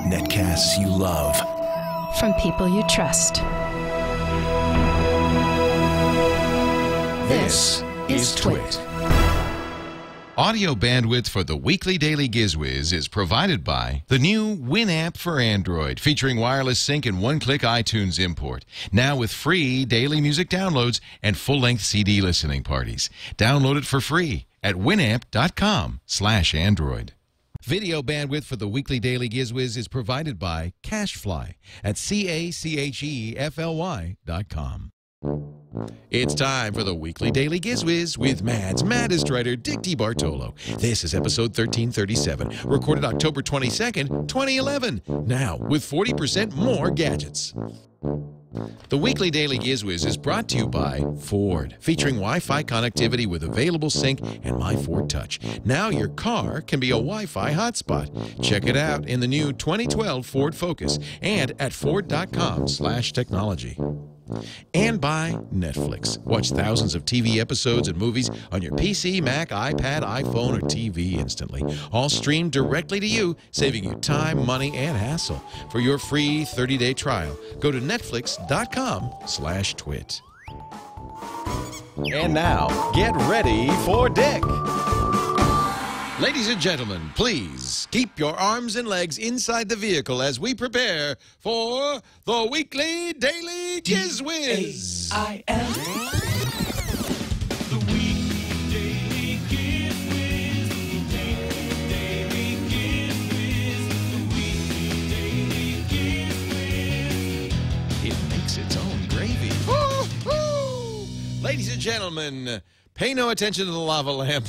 Netcasts you love. From people you trust. This is TWiT. Audio bandwidth for the weekly daily GizWiz is provided by the new Winamp for Android, featuring wireless sync and one-click iTunes import. Now with free daily music downloads and full-length CD listening parties. Download it for free at winamp.com/Android. Video bandwidth for the weekly daily GizWiz is provided by CacheFly at CacheFly.com. It's time for the weekly daily GizWiz with Mad's maddest writer, Dick DeBartolo. This is episode 1337, recorded October 22nd, 2011. Now, with 40% more gadgets. The weekly daily GizWiz is brought to you by Ford, featuring Wi-Fi connectivity with available sync and My Ford Touch. Now your car can be a Wi-Fi hotspot. Check it out in the new 2012 Ford Focus and at Ford.com/technology. And by Netflix. Watch thousands of TV episodes and movies on your PC, Mac, iPad, iPhone, or TV instantly. All streamed directly to you, saving you time, money, and hassle. For your free 30-day trial, go to netflix.com/twit. And now, get ready for Dick. Ladies and gentlemen, please keep your arms and legs inside the vehicle as we prepare for the weekly daily GizWiz. D-A-I-L. The weekly daily GizWiz. Daily GizWiz. The weekly daily GizWiz. It makes its own gravy. Woo-hoo! Ladies and gentlemen, pay no attention to the lava lamp.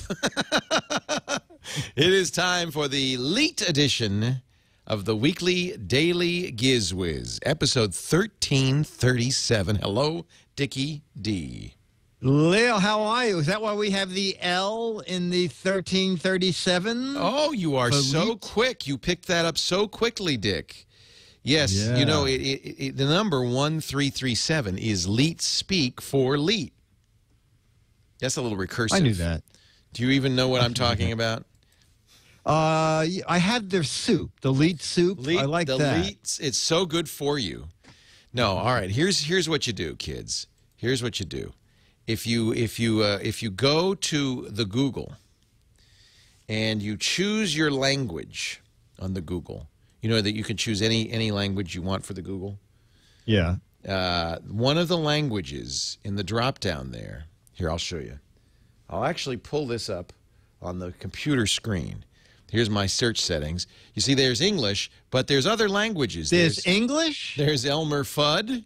It is time for the Leet edition of the weekly daily GizWiz, episode 1337. Hello, Dickie D. Leo, how are you? Is that why we have the L in the 1337? Oh, you are so quick. You picked that up so quickly, Dick. Yes, Yeah. you know, the number 1337 is Leetspeak for Leet. That's a little recursive. I knew that. Do you even know what I'm talking about? I had their soup, the Leet soup. I like that. Leets, it's so good for you. No, all right. Here's what you do, kids. Here's what you do. If you go to the Google and you choose your language on the Google, you know that you can choose any language you want for the Google. Yeah. One of the languages in the drop down there. Here, I'll show you. I'll actually pull this up on the computer screen. Here's my search settings. You see, there's English, but there's other languages. There's English? There's Elmer Fudd.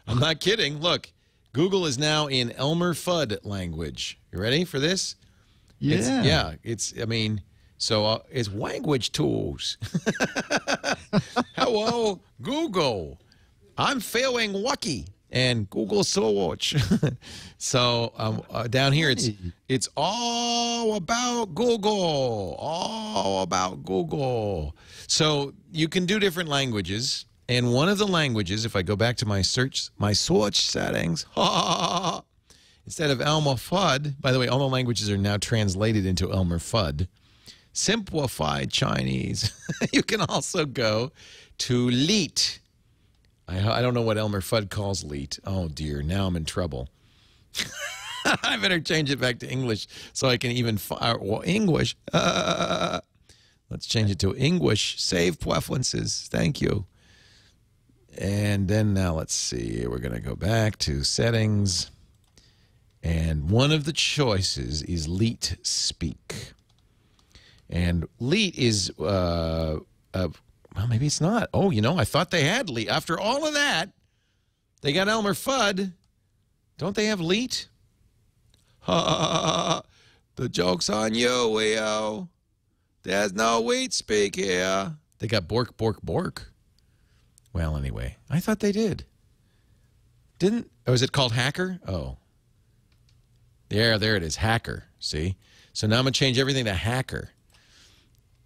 I'm not kidding. Look, Google is now in Elmer Fudd language. You ready for this? Yeah. It's language tools. Hello, Google. I'm feeling lucky. And Google search. So down here, it's all about Google. All about Google. So you can do different languages. And one of the languages, if I go back to my search settings, instead of Elmer Fudd, by the way, all the languages are now translated into Elmer Fudd. Simplified Chinese. You can also go to Leet. I don't know what Elmer Fudd calls Leet. Oh, dear. Now I'm in trouble. I better change it back to English so I can even English. Let's change it to English. Save preferences. Thank you. And then now let's see. We're going to go back to settings. And one of the choices is Leetspeak. And Leet is well, maybe it's not. Oh, you know, I thought they had Leet. After all of that, they got Elmer Fudd. Don't they have Leet? The joke's on you, Leo. There's no Leetspeak here. They got Bork, Bork, Bork. Well, anyway, I thought they did. Didn't? Oh, is it called Hacker? Oh. There it is, Hacker. See? So now I'm going to change everything to Hacker,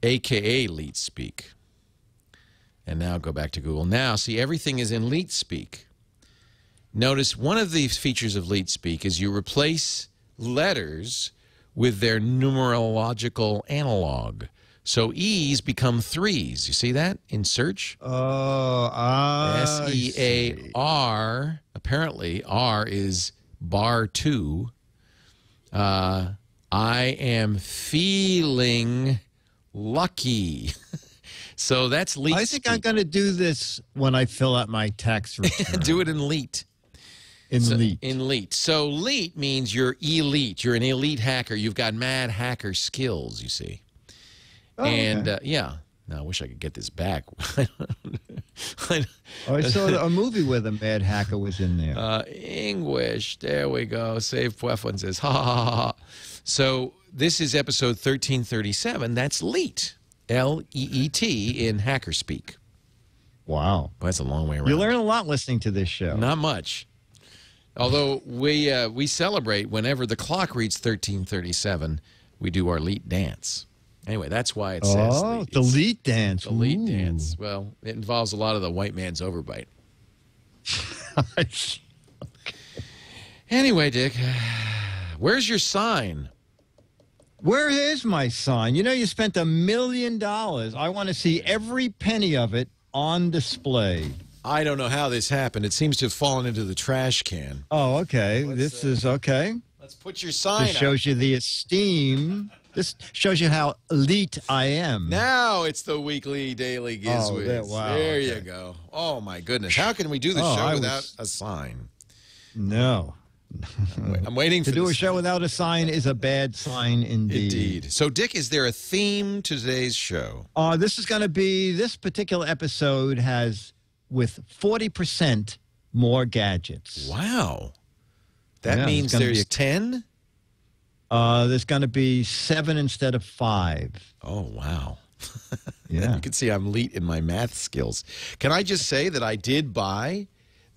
a.k.a. Leetspeak. And now go back to Google. Now, see, everything is in Leetspeak. Notice one of the features of Leetspeak is you replace letters with their numerological analog. So E's become 3s. You see that in search? SEAR. Apparently, R is bar 2. I am feeling lucky. So that's Leetspeak. I think I'm going to do this when I fill out my tax return. Do it in Leet. In Leet. So Leet means you're elite. You're an elite hacker. You've got mad hacker skills, you see. Oh, and, okay. yeah. Now, I wish I could get this back. I saw a movie where the mad hacker was in there. English. There we go. Save preferences. Ha, ha, ha, ha. So this is episode 1337. That's Leet. L-E-E-T in hacker speak. Wow. Well, that's a long way around. You learn a lot listening to this show. Not much. Although we celebrate whenever the clock reads 1337, we do our Leet dance. Anyway, that's why it says Leet. The Leet dance. The Leet dance. Well, it involves a lot of the white man's overbite. Anyway, Dick, where's your sign? Where is my sign? You know, you spent $1 million. I want to see every penny of it on display. I don't know how this happened. It seems to have fallen into the trash can. Oh, okay. This is okay. Let's put your sign This shows you the esteem. This shows you how elite I am. Now it's the weekly daily GizWiz. wow, there okay. you go. Oh, my goodness. How can we do the show without a sign? No. I'm waiting for To do a this. show without a sign is a bad sign indeed. Indeed. So, Dick, is there a theme to today's show? This is going to be, this particular episode has with 40% more gadgets. Wow. That Yeah, means it's gonna be there's a- 10? There's going to be 7 instead of 5. Oh, wow. Yeah. You can see I'm elite in my math skills. Can I just say that I did buy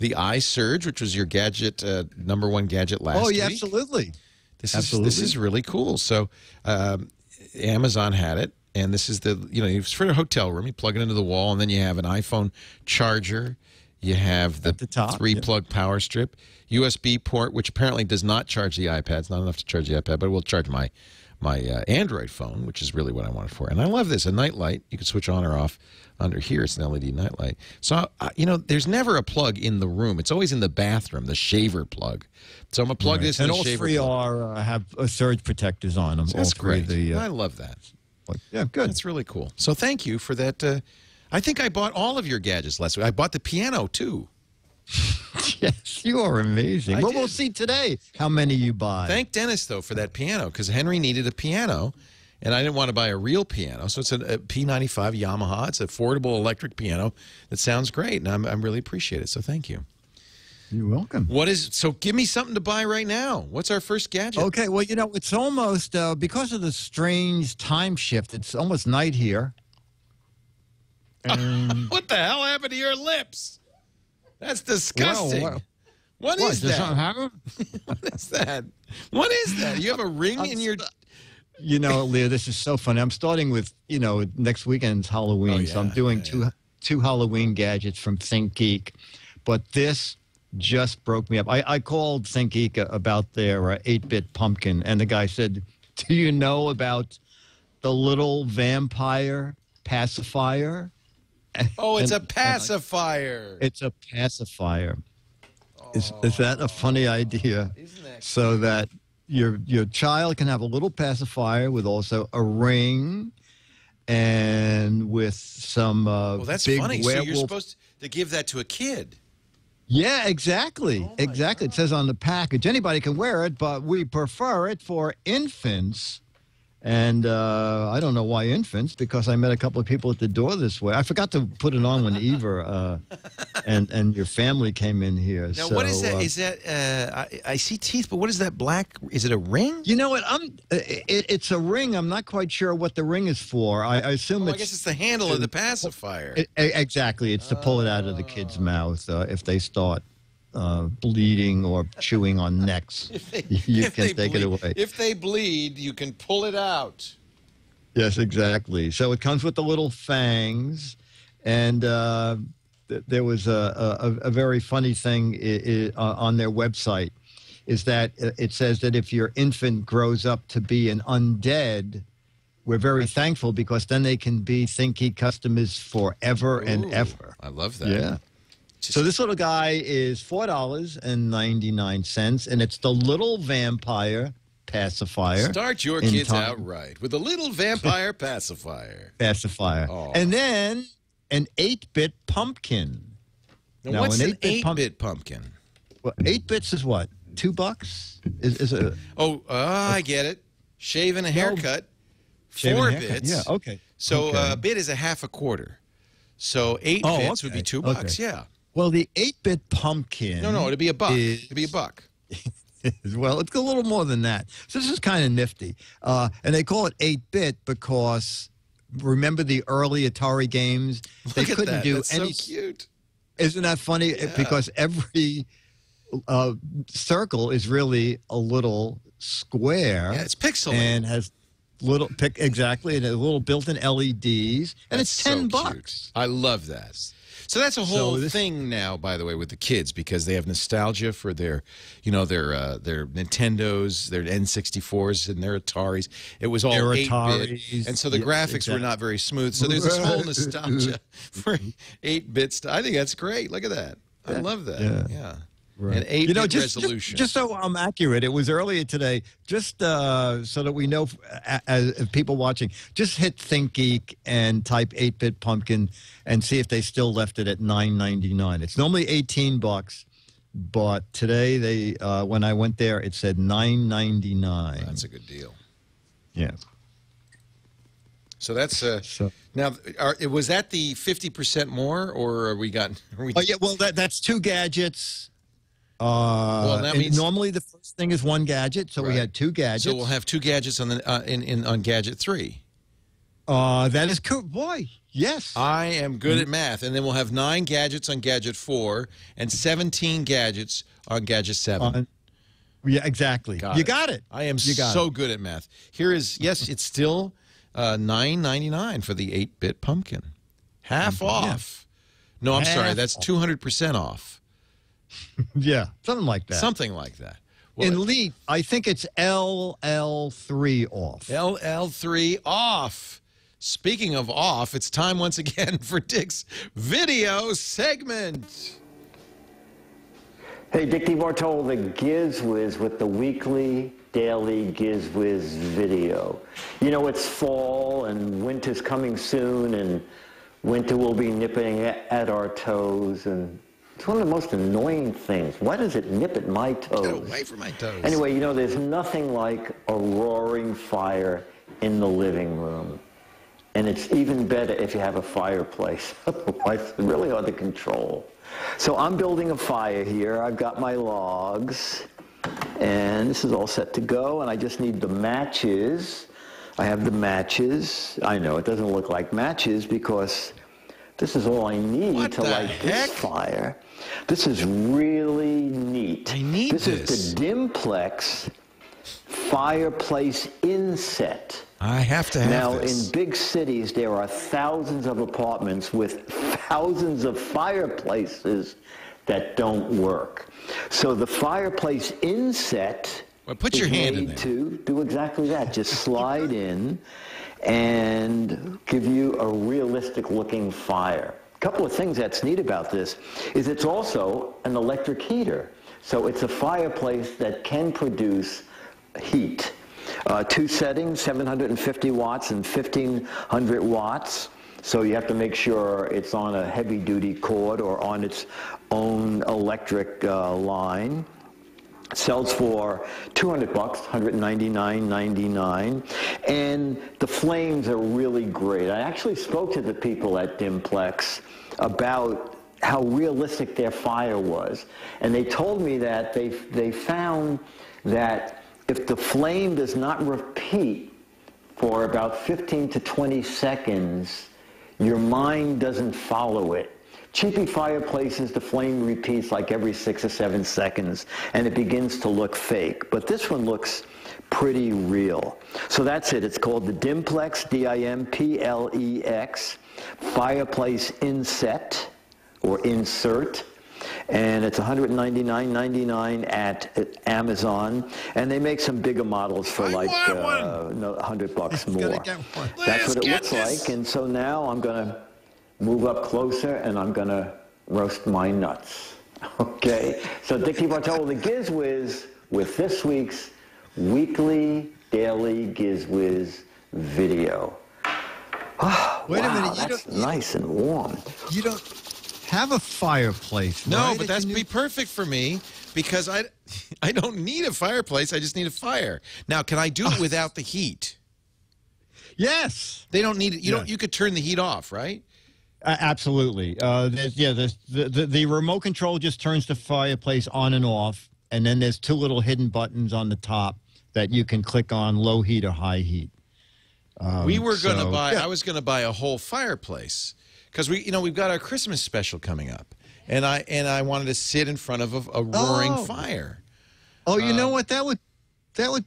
the iSurge, which was your gadget, #1 gadget last week? Yeah, absolutely. This Absolutely. is really cool. So Amazon had it, and this is the, it's for a hotel room. You plug it into the wall, and then you have an iPhone charger. You have the, At the top, 3-plug power strip, USB port, which apparently does not charge the iPad. It's not enough to charge the iPad, but it will charge my Android phone, which is really what I want it for. And I love this. A night light. You can switch on or off. Under here, it's an LED night light. So, there's never a plug in the room. It's always in the bathroom, the shaver plug. So I'm going to plug this in And the all shaver 3 plug. have surge protectors on them. That's all 3 great. I love that. Yeah, good. That's really cool. So thank you for that. I think I bought all of your gadgets last week. I bought the piano, too. Yes, you are amazing. Well, we'll did. see today how many you buy. Thank Dennis, though, for that piano, because Henry needed a piano, and I didn't want to buy a real piano. So it's a P95 Yamaha. It's an affordable electric piano that sounds great, and I really appreciate it. So thank you. You're welcome. So give me something to buy right now. What's our first gadget? Okay, well, it's almost, because of the strange time shift, it's almost night here. And What the hell happened to your lips? That's disgusting. Well, What is does that? something happen? What is that? What is that? You have a ring in your... Leah, this is so funny. I'm starting with, next weekend's Halloween, so I'm doing two Halloween gadgets from ThinkGeek. But this just broke me up. I called ThinkGeek about their 8-bit pumpkin, and the guy said, do you know about the little vampire pacifier? Oh, it's a And pacifier. It's a pacifier. Is that a funny idea? Isn't that So that your child can have a little pacifier with also a ring and with some Well, that's big funny. So werewolf. you're supposed to give that to a kid. Yeah, exactly. Exactly. It says on the package, anybody can wear it, but we prefer it for infants. And I don't know why infants, because I met a couple of people at the door this way. I forgot to put it on when Eva and your family came in here. Now, so, what is that? Is that I see teeth, but what is that black? Is it a ring? You know what? It's a ring. I'm not quite sure what the ring is for. I assume I it's... guess it's the handle of the pacifier. Exactly. It's to pull it out of the kid's mouth if they start bleeding or chewing on necks. You can take it away. If they bleed, you can pull it out. Yes, exactly. So it comes with the little fangs, and there was a very funny thing on their website, is that it says that if your infant grows up to be an undead, we're very thankful because then they can be ThinkGeek customers forever and ever. I love that. Yeah. So this little guy is $4.99, and it's the little vampire pacifier. Start your kids out right with a little vampire pacifier. Pacifier. And then an 8-bit pumpkin. Now, what's an 8-bit pumpkin? Well, 8 bits is what? $2? Is it? I get it. Shave and a haircut. 4 bits. Yeah, okay. So a bit is a half a quarter. So 8 bits would be $2. Yeah. Well, the 8-bit pumpkin. No, it'd be a buck. It'd be a buck. Well, it's a little more than that. So this is kind of nifty. And they call it 8-bit because remember the early Atari games? They couldn't do any. So cute. Isn't that funny? Yeah. Because every circle is really a little square. Yeah, it's pixelated. And has little exactly, and a little built-in LEDs, and it's $10. Cute. I love that. So that's a whole thing now, by the way, with the kids because they have nostalgia for their Nintendos, their N64s, and their Ataris. It was all 8-bit, and so the graphics were not very smooth. So there's this whole nostalgia for 8-bit. I think that's great. Look at that. I love that. Yeah. Right. An 8-bit resolution. Just so I'm accurate, it was earlier today, just so that we know, as people watching, just hit ThinkGeek and type 8-bit pumpkin and see if they still left it at $9.99. It's normally $18, but today, they when I went there, it said $9.99. That's a good deal. Yeah. So that's now. Was that the 50% more, or are we got? Oh yeah, well that's 2 gadgets. Well, that means normally the first thing is 1 gadget, so we had 2 gadgets. So we'll have 2 gadgets on the on Gadget 3. That is cool, boy. Yes, I am good at math, and then we'll have 9 gadgets on Gadget 4 and 17 gadgets on Gadget 7. Yeah, exactly. You got it. I am so good at math. Here is it's still $9.99 for the 8-bit pumpkin, half off. No, I'm sorry, that's 200% off. Yeah, something like that. Something like that. Well, in Leet, I think it's LL3 off. LL3 off. Speaking of off, it's time once again for Dick's video segment. Hey, Dick DeBartolo, the GizWiz with the weekly, daily GizWiz video. You know, it's fall and winter's coming soon, and winter will be nipping at our toes, and it's one of the most annoying things. Why does it nip at my toes? Get away from my toes. Anyway, you know, there's nothing like a roaring fire in the living room. And it's even better if you have a fireplace. Otherwise, it's really hard to control. So I'm building a fire here. I've got my logs. And this is all set to go. And I just need the matches. I have the matches. I know it doesn't look like matches because this is all I need to light this fire. This is really neat. I need this. This is the Dimplex fireplace inset. I have to have this. Now, in big cities, there are thousands of apartments with thousands of fireplaces that don't work. So the fireplace inset put your hand in there. To do exactly that. Just slide in and give you a realistic looking fire. A couple of things that's neat about this is it's also an electric heater. So it's a fireplace that can produce heat. 2 settings, 750 watts and 1500 watts. So you have to make sure it's on a heavy-duty cord or on its own electric line. It sells for $200, $199.99, and the flames are really great. I actually spoke to the people at Dimplex about how realistic their fire was, and they told me that they found that if the flame does not repeat for about 15 to 20 seconds, your mind doesn't follow it. Cheapy fireplaces, the flame repeats like every 6 or 7 seconds, and it begins to look fake. But this one looks pretty real. So that's it. It's called the Dimplex, D-I-M-P-L-E-X, fireplace inset, or insert. and it's $199.99 at Amazon, and they make some bigger models for like $100 more. That's what it looks like, and so now I'm going to move up closer, and I'm going to roast my nuts. Okay, so Dick DeBartolo, the GizWiz, with this week's weekly, daily GizWiz video. Oh, Wait a wow, minute, that's nice and warm. You don't have a fireplace, No, right? but that's be perfect for me because I don't need a fireplace. I just need a fire. Now, can I do it without the heat? Yes. They don't need it. You could turn the heat off, right? Absolutely. The remote control just turns the fireplace on and off, and then there's two little hidden buttons on the top that you can click on, low heat or high heat. We were going to buy. Yeah. I was going to buy a whole fireplace because we've got our Christmas special coming up, and I wanted to sit in front of a roaring fire. Oh, you know what? That would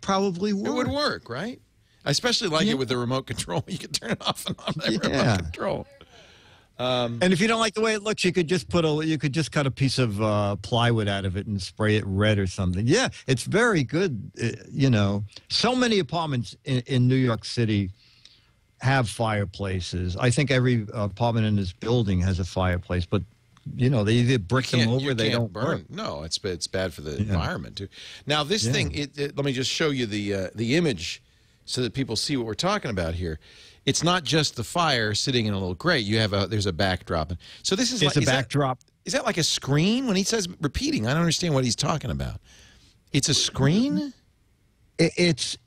probably work. It would work, right? I especially like it with the remote control. You can turn it off and on that remote control. And if you don't like the way it looks, you could just cut a piece of plywood out of it and spray it red or something. Yeah, it's very good. So many apartments in New York City have fireplaces. I think every apartment in this building has a fireplace, but they either brick them over, they don't burn. work. No, it's bad for the environment too. Now this thing, let me just show you the image so that people see what we're talking about here. It's not just the fire sitting in a little grate. There's a backdrop. So this is a backdrop. Is that like a screen? When he says repeating, I don't understand what he's talking about. It's a screen? It's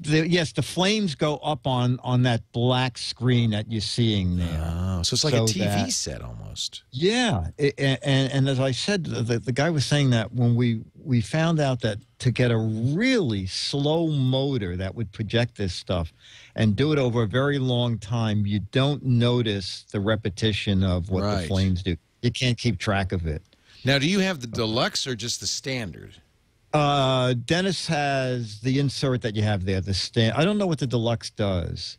yes, the flames go up on that black screen that you're seeing there. Oh, so it's like a TV set almost. Yeah, and as I said, the guy was saying that when we found out that to get a really slow motor that would project this stuff and do it over a very long time, you don't notice the repetition of what the flames do. You can't keep track of it. Now, do you have the deluxe or just the standard? Dennis has the insert that you have there. I don't know what the deluxe does.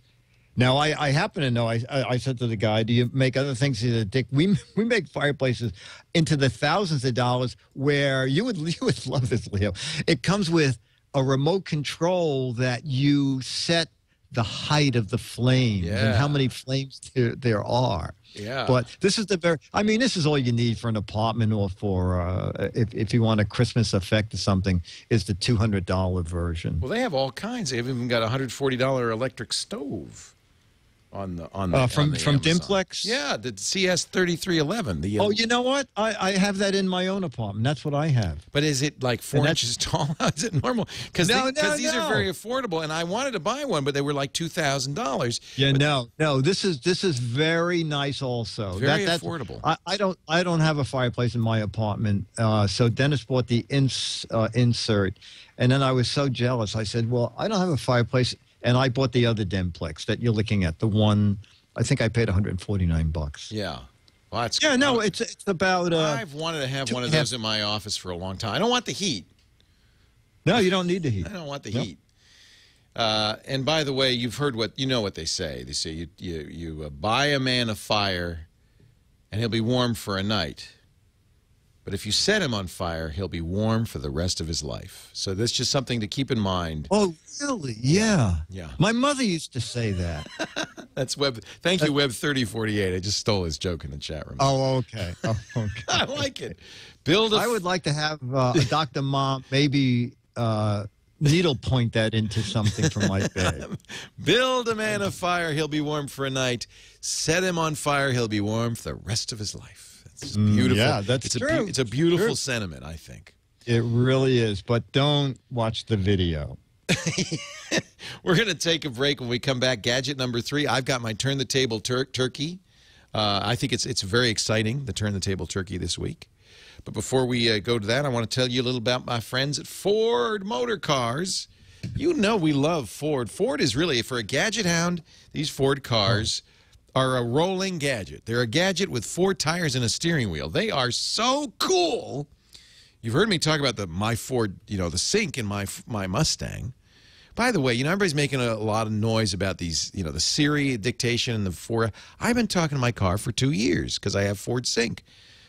Now, I happen to know. I said to the guy, "Do you make other things?" He said, "Dick, we make fireplaces into the thousands of dollars. Where you would love this, Leo. It comes with a remote control that you set the height of the flames and how many flames there are. Yeah. But this is this is all you need for an apartment or for if you want a Christmas effect or something, is the $200 version. Well, they have all kinds. They've even got a $140 electric stove from Dimplex. Yeah, the CS3311. Oh, you know what? I have that in my own apartment. That's what I have. But is it like 4 inches tall? Is it normal? Because these are very affordable, and I wanted to buy one, but they were like $2,000. Yeah, no. This is very nice. Also, very affordable. I don't have a fireplace in my apartment, so Dennis bought the insert, and then I was so jealous. I said, "Well, I don't have a fireplace." And I bought the other Dimplex that you're looking at, the one. I think I paid $149. Yeah, well, that's it's about. I've wanted to have one of those in my office for a long time. I don't want the heat. No, you don't need the heat. I don't want the heat. And by the way, you've heard what they say. They say you buy a man a fire, and he'll be warm for a night. But if you set him on fire, he'll be warm for the rest of his life. So that's just something to keep in mind. Oh, really? Yeah. Yeah. My mother used to say that. That's Web. Thank you, Web3048. I just stole his joke in the chat room. Oh, okay. I like it. I would like to have Dr. Mom maybe needle point that into something from my bed. Build a man a fire, he'll be warm for a night. Set him on fire, he'll be warm for the rest of his life. It's beautiful. Yeah, that's true. It's a beautiful sentiment, I think. It really is, but don't watch the video. We're going to take a break. When we come back, gadget number 3. I've got my Turn the Table turkey. I think it's very exciting, the Turn the Table turkey this week. But before we go to that, I want to tell you a little about my friends at Ford Motor Cars. You know we love Ford. Ford is really, for a gadget hound, these Ford cars are a rolling gadget. They're a gadget with 4 tires and a steering wheel. They are so cool. You've heard me talk about my Ford, the sink in my Mustang. By the way, everybody's making a lot of noise about these, the Siri dictation and the Ford. I've been talking to my car for 2 years because I have Ford Sync.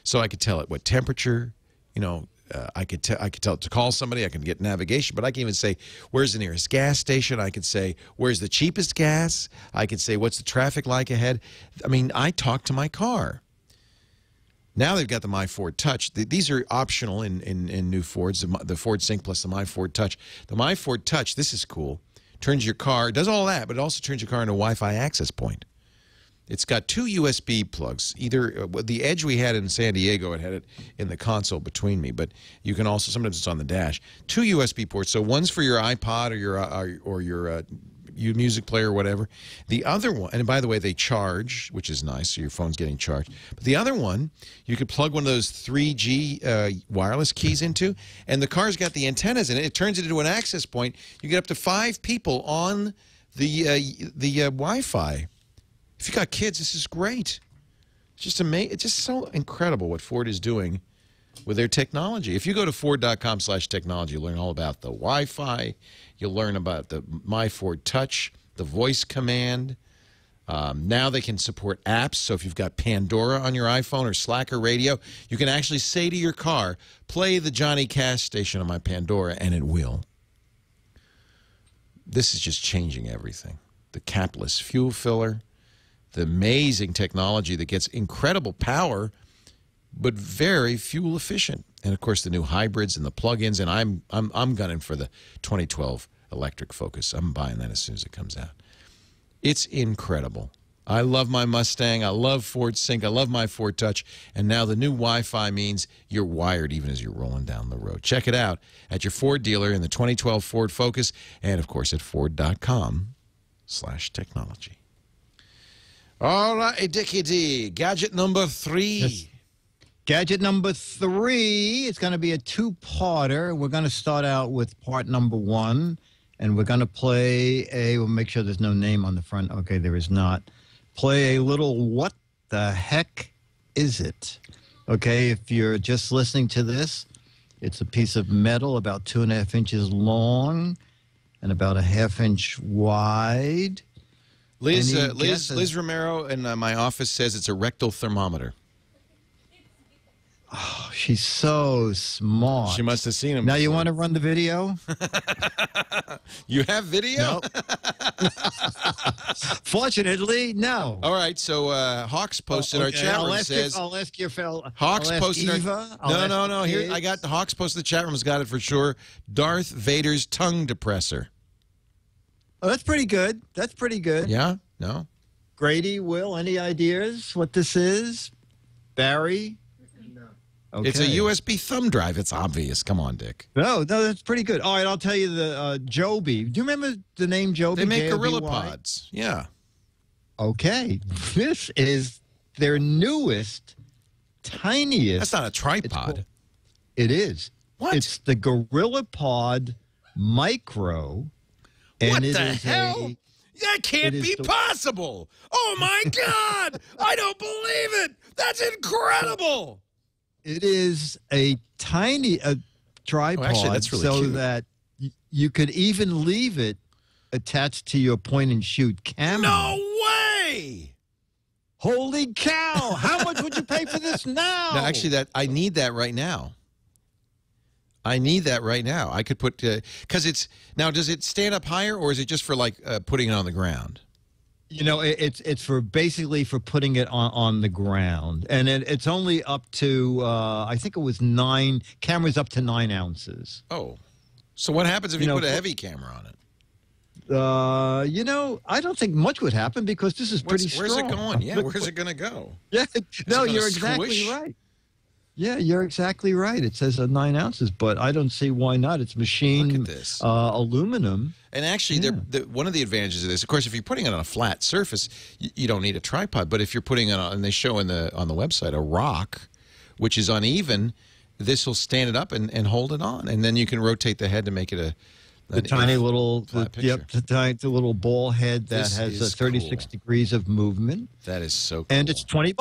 So I could tell it what temperature, you know, I could tell it to call somebody. I can get navigation, but I can even say, where's the nearest gas station? I could say, where's the cheapest gas? I could say, what's the traffic like ahead? I mean, I talk to my car. Now they've got the My Ford Touch. These are optional in new Fords, the Ford Sync plus the My Ford Touch. The My Ford Touch, this is cool, turns your car, does all that, but it also turns your car into a Wi-Fi access point. It's got 2 USB plugs. Either the Edge we had in San Diego, it had it in the console between me, but you can also, sometimes it's on the dash. 2 USB ports. So one's for your iPod or your music player or whatever. The other one, and by the way, they charge, which is nice, so your phone's getting charged. But the other one, you could plug one of those 3G wireless keys into, and the car's got the antennas in it. It turns it into an access point. You get up to 5 people on the Wi-Fi. If you got kids, this is great. It's just amazing. It's just so incredible what Ford is doing with their technology. If you go to Ford.com/technology, you'll learn all about the Wi-Fi. You'll learn about the My Ford Touch, the voice command. Now they can support apps. So if you've got Pandora on your iPhone or Slacker radio, you can actually say to your car, play the Johnny Cash station on my Pandora, and it will. This is just changing everything. The capless fuel filler. The amazing technology that gets incredible power, but very fuel efficient. And of course, the new hybrids and the plug-ins. And I'm gunning for the 2012 electric Focus. I'm buying that as soon as it comes out. It's incredible. I love my Mustang. I love Ford Sync. I love my Ford Touch. And now the new Wi-Fi means you're wired even as you're rolling down the road. Check it out at your Ford dealer in the 2012 Ford Focus, and of course at Ford.com/technology. All right, Dickie D, gadget number 3. Yes. Gadget number 3 is going to be a 2-parter. We're going to start out with part number 1, and we're going to play we'll make sure there's no name on the front. Okay, there is not. Play a little What the Heck Is It? Okay, if you're just listening to this, it's a piece of metal about 2.5 inches long and about 1/2 inch wide. Liz Romero in my office says it's a rectal thermometer. Oh, she's so smart. She must have seen him. Now you want to run the video? You have video? No. Fortunately, no. All right, so Hawks posted our chat room says. I'll ask your fellow. Hawks posted Eva. No. Here I got the Hawks posted the chat room's got it for sure. Darth Vader's tongue depressor. Oh, that's pretty good. That's pretty good. Yeah? No? Grady, Will, any ideas what this is? Barry? No. Okay. It's a USB thumb drive. It's obvious. Come on, Dick. No, that's pretty good. All right, I'll tell you the Joby. Do you remember the name Joby? They make JOBY? GorillaPods. Yeah. Okay. This is their newest, tiniest. That's not a tripod. It is. What? It's the GorillaPod Micro. What and the hell? That can't be possible. Oh, my God. I don't believe it. That's incredible. It is a tiny tripod actually, that's really so cute. that you could even leave it attached to your point-and-shoot camera. No way. Holy cow. How much would you pay for this now? No, actually, I need that right now. I need that right now. I could put, because it's, now does it stand up higher or is it just for like putting it on the ground? You know, it's for basically for putting it on the ground. And it's only up to, I think it was 9, cameras up to 9 ounces. Oh, so what happens if you put a heavy camera on it? You know, I don't think much would happen because this is pretty strong. Where's it going? Yeah, where's it going to go? Yeah, no, you're exactly right. Yeah, you're exactly right. It says 9 ounces, but I don't see why not. It's machined aluminum. And actually, one of the advantages of this, of course, if you're putting it on a flat surface, you don't need a tripod. But if you're putting it on, and they show on the website, a rock, which is uneven, this will stand it up and hold it on. And then you can rotate the head to make it the tiny little, the tiny little ball head that has 36 degrees of movement. That is so cool. And it's $20,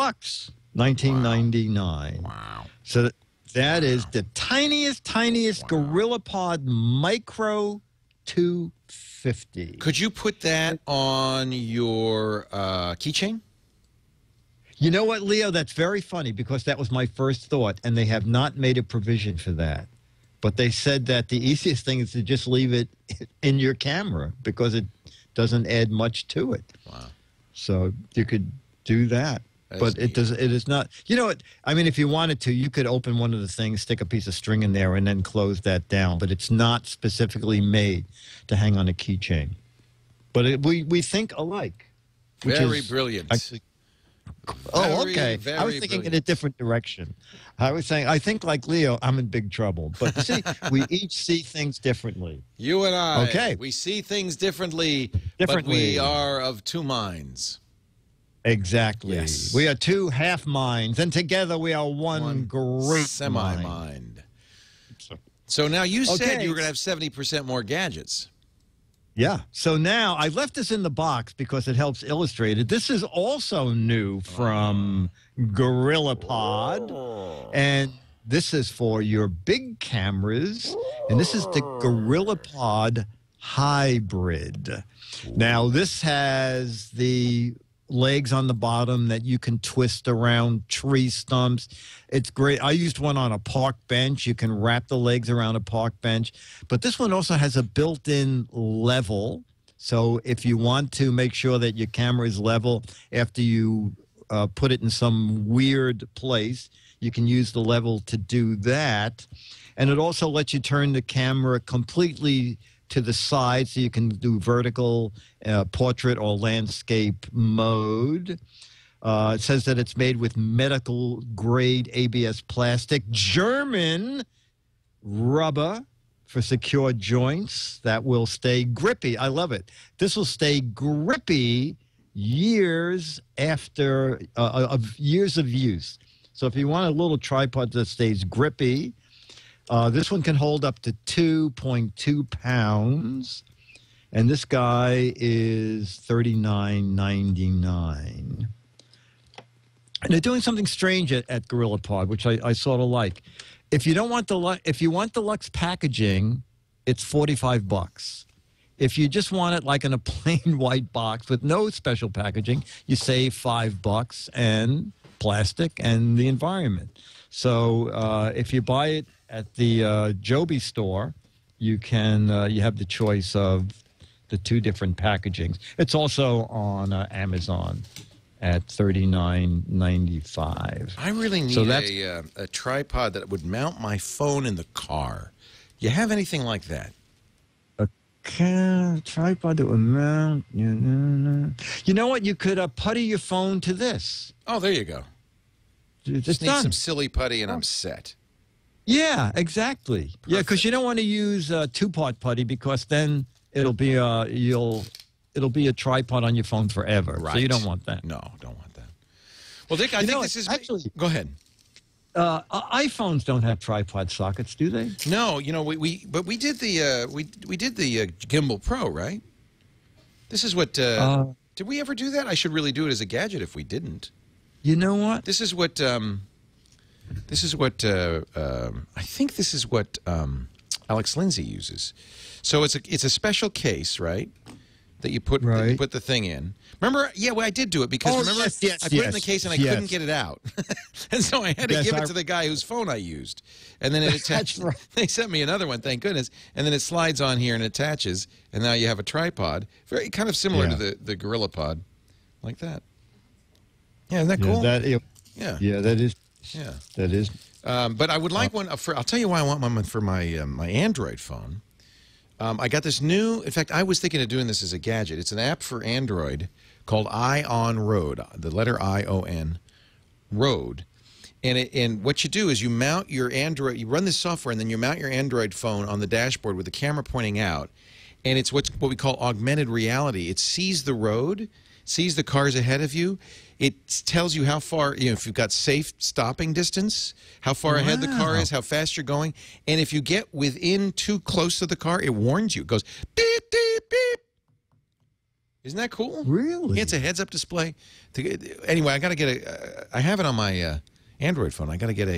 $19.99. Wow. So that is the tiniest GorillaPod Micro 250. Could you put that on your keychain? You know what, Leo? That's very funny because that was my first thought, and they have not made a provision for that. But they said that the easiest thing is to just leave it in your camera because it doesn't add much to it. Wow. So you could do that. But it does. It is not. You know what? I mean, if you wanted to, you could open one of the things, stick a piece of string in there, and then close that down. But it's not specifically made to hang on a keychain. But we think alike. Very brilliant. Okay. Very I was thinking brilliant. in a different direction. I was saying, I think like Leo, I'm in big trouble. But see, we each see things differently. You and I. Okay. We see things differently, but we are of two minds. Exactly. Yes. We are two half minds, and together we are one great semi-mind. So now you said you were going to have 70% more gadgets. Yeah. So now I left this in the box because it helps illustrate it. This is also new from GorillaPod. And this is for your big cameras. And this is the GorillaPod Hybrid. Now, this has the legs on the bottom that you can twist around tree stumps. It's great. I used one on a park bench. You can wrap the legs around a park bench. But this one also has a built-in level. So if you want to make sure that your camera is level after you put it in some weird place, you can use the level to do that. And it also lets you turn the camera completely to the side so you can do vertical, portrait, or landscape mode. It says that it's made with medical-grade ABS plastic, German rubber for secure joints that will stay grippy. I love it. This will stay grippy years after years of use. So if you want a little tripod that stays grippy, this one can hold up to 2.2 pounds, and this guy is $39.99. And they're doing something strange at GorillaPod, which I sort of like. If you don't want if you want deluxe packaging, it's $45. If you just want it like in a plain white box with no special packaging, you save $5 and plastic and the environment. So if you buy it at the Joby store, you can you have the choice of the two different packagings. It's also on Amazon at $39.95. I really need a tripod that would mount my phone in the car. You have anything like that? A tripod that would mount. You know what? You could putty your phone to this. Oh, there you go. Just need some silly putty and I'm set. Yeah, exactly. Perfect. Yeah, because you don't want to use two-part putty because then it'll be it'll be a tripod on your phone forever. Right. So you don't want that. No, don't want that. Well, Dick, I think this is actually. Go ahead. iPhones don't have tripod sockets, do they? No, you know we did the we did the Gimbal Pro, right? This is what did we ever do that? I should really do it as a gadget if we didn't. You know what? This is what I think this is what Alex Lindsay uses. So it's a special case, right? That you put that you put the thing in. Remember? Yeah, well, I did do it because remember I put it in the case and I couldn't get it out, and so I had to give it to the guy whose phone I used, and then it attached. They sent me another one, thank goodness, and then it slides on here and attaches, and now you have a tripod, very kind of similar to the GorillaPod, like that. Yeah, isn't that cool? Yeah, that is. Yeah, that is. But I would like one for. I'll tell you why I want one for my my Android phone. I got this new. In fact, I was thinking of doing this as a gadget. It's an app for Android called iOn Road. The letter I-O-N, Road. And what you do is you mount your Android. You run this software, and then you mount your Android phone on the dashboard with the camera pointing out. And it's what we call augmented reality. It sees the road, sees the cars ahead of you. It tells you how far, if you've got safe stopping distance, how far ahead the car is, how fast you're going. And if you get within too close to the car, it warns you. It goes beep, beep, beep. Isn't that cool? Really? Yeah, it's a heads-up display. Anyway, I got to get I have it on my Android phone. I got to get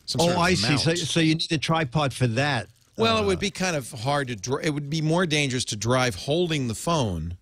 some sort of I see. mount. So you need a tripod for that. Well, it would be kind of hard to drive. It would be more dangerous to drive holding the phone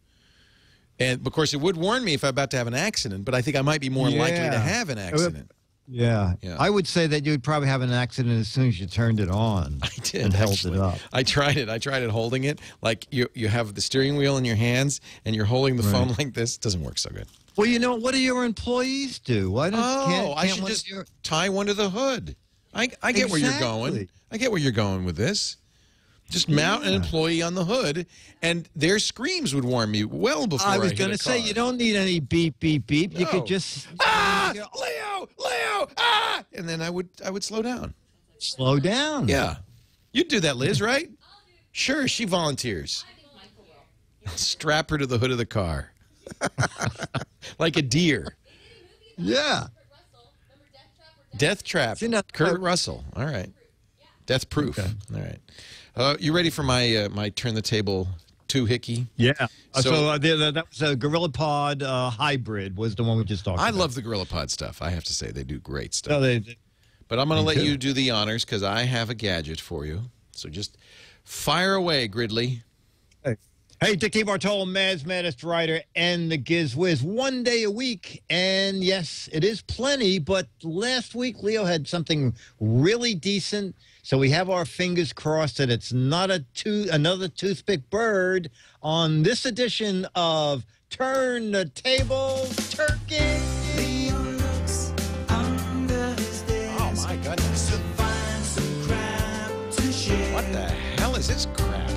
And, of course, it would warn me if I'm about to have an accident, but I think I might be more likely to have an accident. Yeah. Yeah. I would say that you'd probably have an accident as soon as you turned it on. I did, and held actually. it up. I tried it holding it. Like you have the steering wheel in your hands and you're holding the phone like this. It doesn't work so good. Well, you know, what do your employees do? Why don't I should just tie one to the hood. I get where you're going. I get where you're going with this. Just mount an employee on the hood, and their screams would warn me well before I was hit going a to say, car. you don't need any beep, beep, beep. No. You could just... Leo! Ah! And then I would slow down. Slow down. Yeah. You'd do that, Liz, right? Sure, she volunteers. Strap her to the hood of the car. Like a deer. Yeah. Death Trap. Kurt Russell. All right. Death Proof. Okay. All right. You ready for my my Turn the Table 2 hickey? Yeah. So That was a GorillaPod hybrid was the one we just talked about. I love the GorillaPod stuff. I have to say, they do great stuff. No, they But I'm going to let too. you do the honors because I have a gadget for you. So just fire away, Gridley. Hey, DeBartolo, Mad's Maddest Writer, and the GizWiz, 1 day a week. And yes, it is plenty, but last week Leo had something really decent. So we have our fingers crossed that it's not another toothpick bird on this edition of Turn the Table Turkey. Oh, my goodness. What the hell is this crap?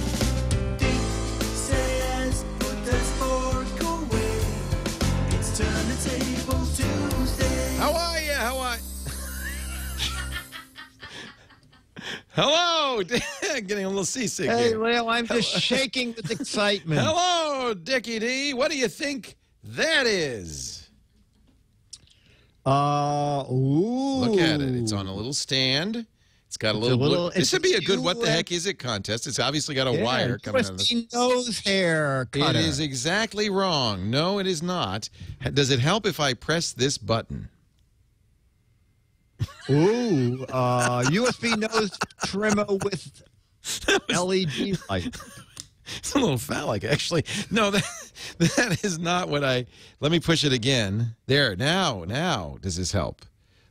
How are you? Hello. Getting a little seasick Hey, here. Leo, I'm just shaking with excitement. Hello, Dickie D. What do you think that is? Ooh. Look at it. It's on a little stand. It's got a little. This would be a good "What the heck is it" contest. It's obviously got a wire coming out of it. Nose hair cutter. It is exactly wrong. No, it is not. Does it help if I press this button? Ooh, USB nose trimmer with LED light. It's a little phallic, actually. No, that is not what I. Let me push it again. There. Now, does this help?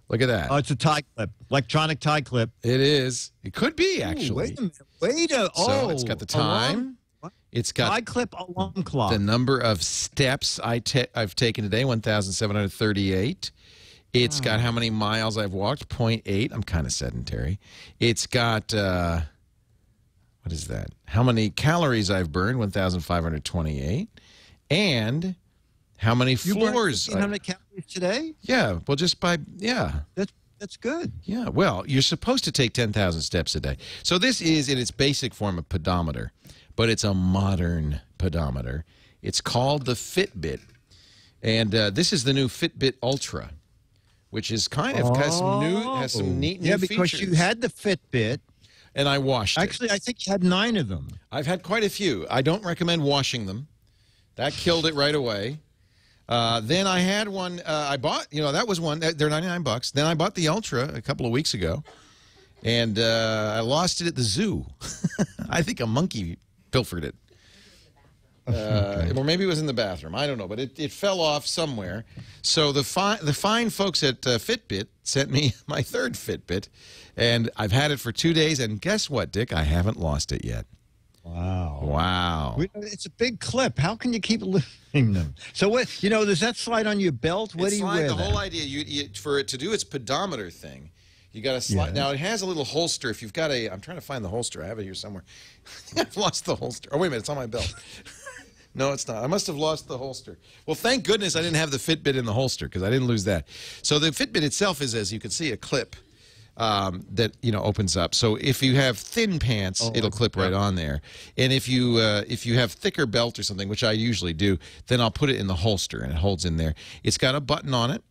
Look at that. Oh, it's a tie clip, electronic tie clip. It is. It could be, actually. Ooh, wait a minute. So it's got the time. It's got tie clip alarm clock. the number of steps I've taken today, 1,738. It's got how many miles I've walked, 0.8. I'm kind of sedentary. It's got, what is that? How many calories I've burned, 1,528. And how many floors. You burned 1,500 calories today? Yeah, well, just by, yeah. That's good. Yeah, well, you're supposed to take 10,000 steps a day. So this is, in its basic form, a pedometer, but it's a modern pedometer. It's called the Fitbit, and this is the new Fitbit Ultra, which is kind of has some neat new because features. you had the Fitbit. And I washed it. Actually, I think you had 9 of them. I've had quite a few. I don't recommend washing them. That killed it right away. Then I had one I bought, that was one. They're $99. Then I bought the Ultra a couple of weeks ago, and I lost it at the zoo. I think a monkey pilfered it. Or maybe it was in the bathroom. I don't know, but it fell off somewhere. So the fine folks at Fitbit sent me my third Fitbit, and I've had it for 2 days, and guess what, Dick? I haven't lost it yet. Wow. Wow. It's a big clip. How can you keep lifting them? So what, does that slide on your belt? What do you wear? The whole idea, for it to do its pedometer thing, you got to slide. Yeah. Now, it has a little holster. If you've got I'm trying to find the holster. I have it here somewhere. I've lost the holster. Oh, wait a minute. It's on my belt. No, it's not. I must have lost the holster. Well, thank goodness I didn't have the Fitbit in the holster because I didn't lose that. So the Fitbit itself is, as you can see, a clip that opens up. So if you have thin pants, it'll clip right on there. And if you have thicker belt or something, which I usually do, then I'll put it in the holster and it holds in there. It's got a button on it,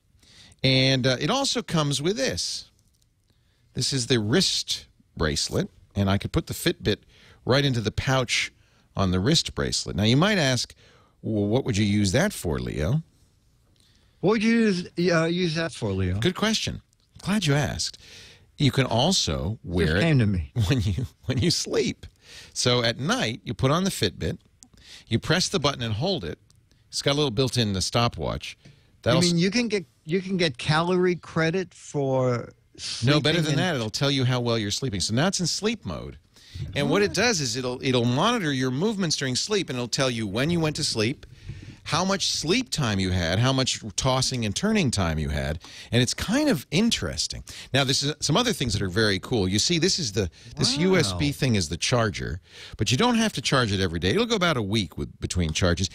and it also comes with this. This is the wrist bracelet, and I could put the Fitbit right into the pouch on the wrist bracelet. Now, you might ask, well, what would you use that for, Leo? What would you use that for, Leo? Good question. Glad you asked. You can also wear it came to me. when you sleep. So at night, you put on the Fitbit, you press the button and hold it, It's got a little built-in stopwatch. I mean, you can get calorie credit for sleeping. No, better than that. It'll tell you how well you're sleeping. So now it's in sleep mode. And what it does is it'll monitor your movements during sleep, and it'll tell you when you went to sleep, how much sleep time you had, how much tossing and turning time you had, and it's kind of interesting. Now, this is some other things that are very cool. You see, this is this USB thing is the charger, but you don't have to charge it every day. It'll go about a week between charges.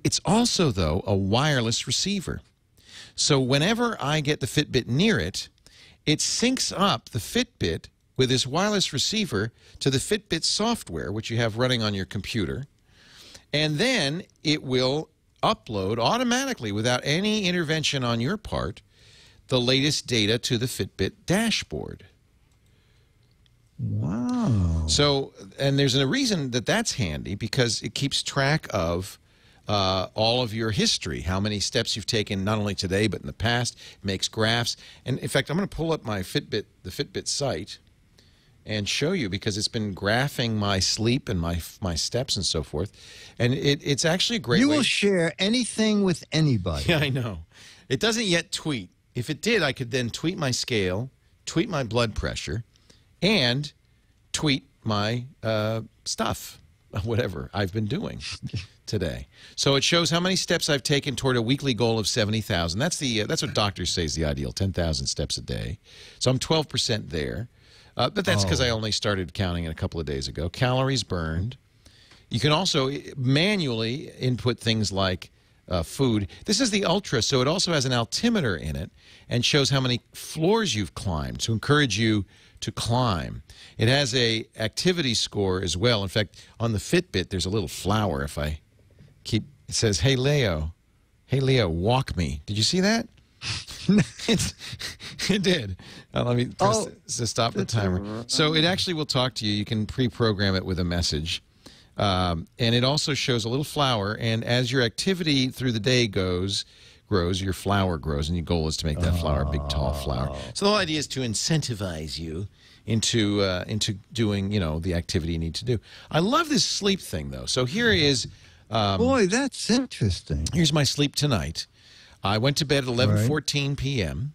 It's also, though, a wireless receiver. So whenever I get the Fitbit near it, it syncs up the Fitbit with this wireless receiver to the Fitbit software, which you have running on your computer, and then it will upload automatically, without any intervention on your part, the latest data to the Fitbit dashboard. Wow. So, and there's a reason that that's handy, because it keeps track of all of your history, how many steps you've taken, not only today, but in the past. It makes graphs. And in fact, I'm going to pull up my Fitbit, the Fitbit site, and show you, because it's been graphing my sleep and my steps and so forth. And it's actually a great way. You will share anything with anybody. Yeah, I know. It doesn't yet tweet. If it did, I could then tweet my scale, tweet my blood pressure, and tweet my stuff, whatever I've been doing today. So it shows how many steps I've taken toward a weekly goal of 70,000. That's what doctors say is the ideal, 10,000 steps a day. So I'm 12% there. But that's because I only started counting it a couple of days ago. Calories burned. You can also manually input things like food. This is the Ultra, so it also has an altimeter in it and shows how many floors you've climbed to encourage you to climb. It has a activity score as well. In fact, on the Fitbit, there's a little flower. If I keep, it says, "Hey Leo, walk me." Did you see that? It did. Let me press to stop the timer. So it actually will talk to you. You can pre-program it with a message. And it also shows a little flower. And as your activity through the day grows, your flower grows. And your goal is to make that flower a big, tall flower. So the whole idea is to incentivize you into doing, the activity you need to do. I love this sleep thing, though. So here is... Boy, that's interesting. Here's my sleep tonight. I went to bed at 11:14 p.m.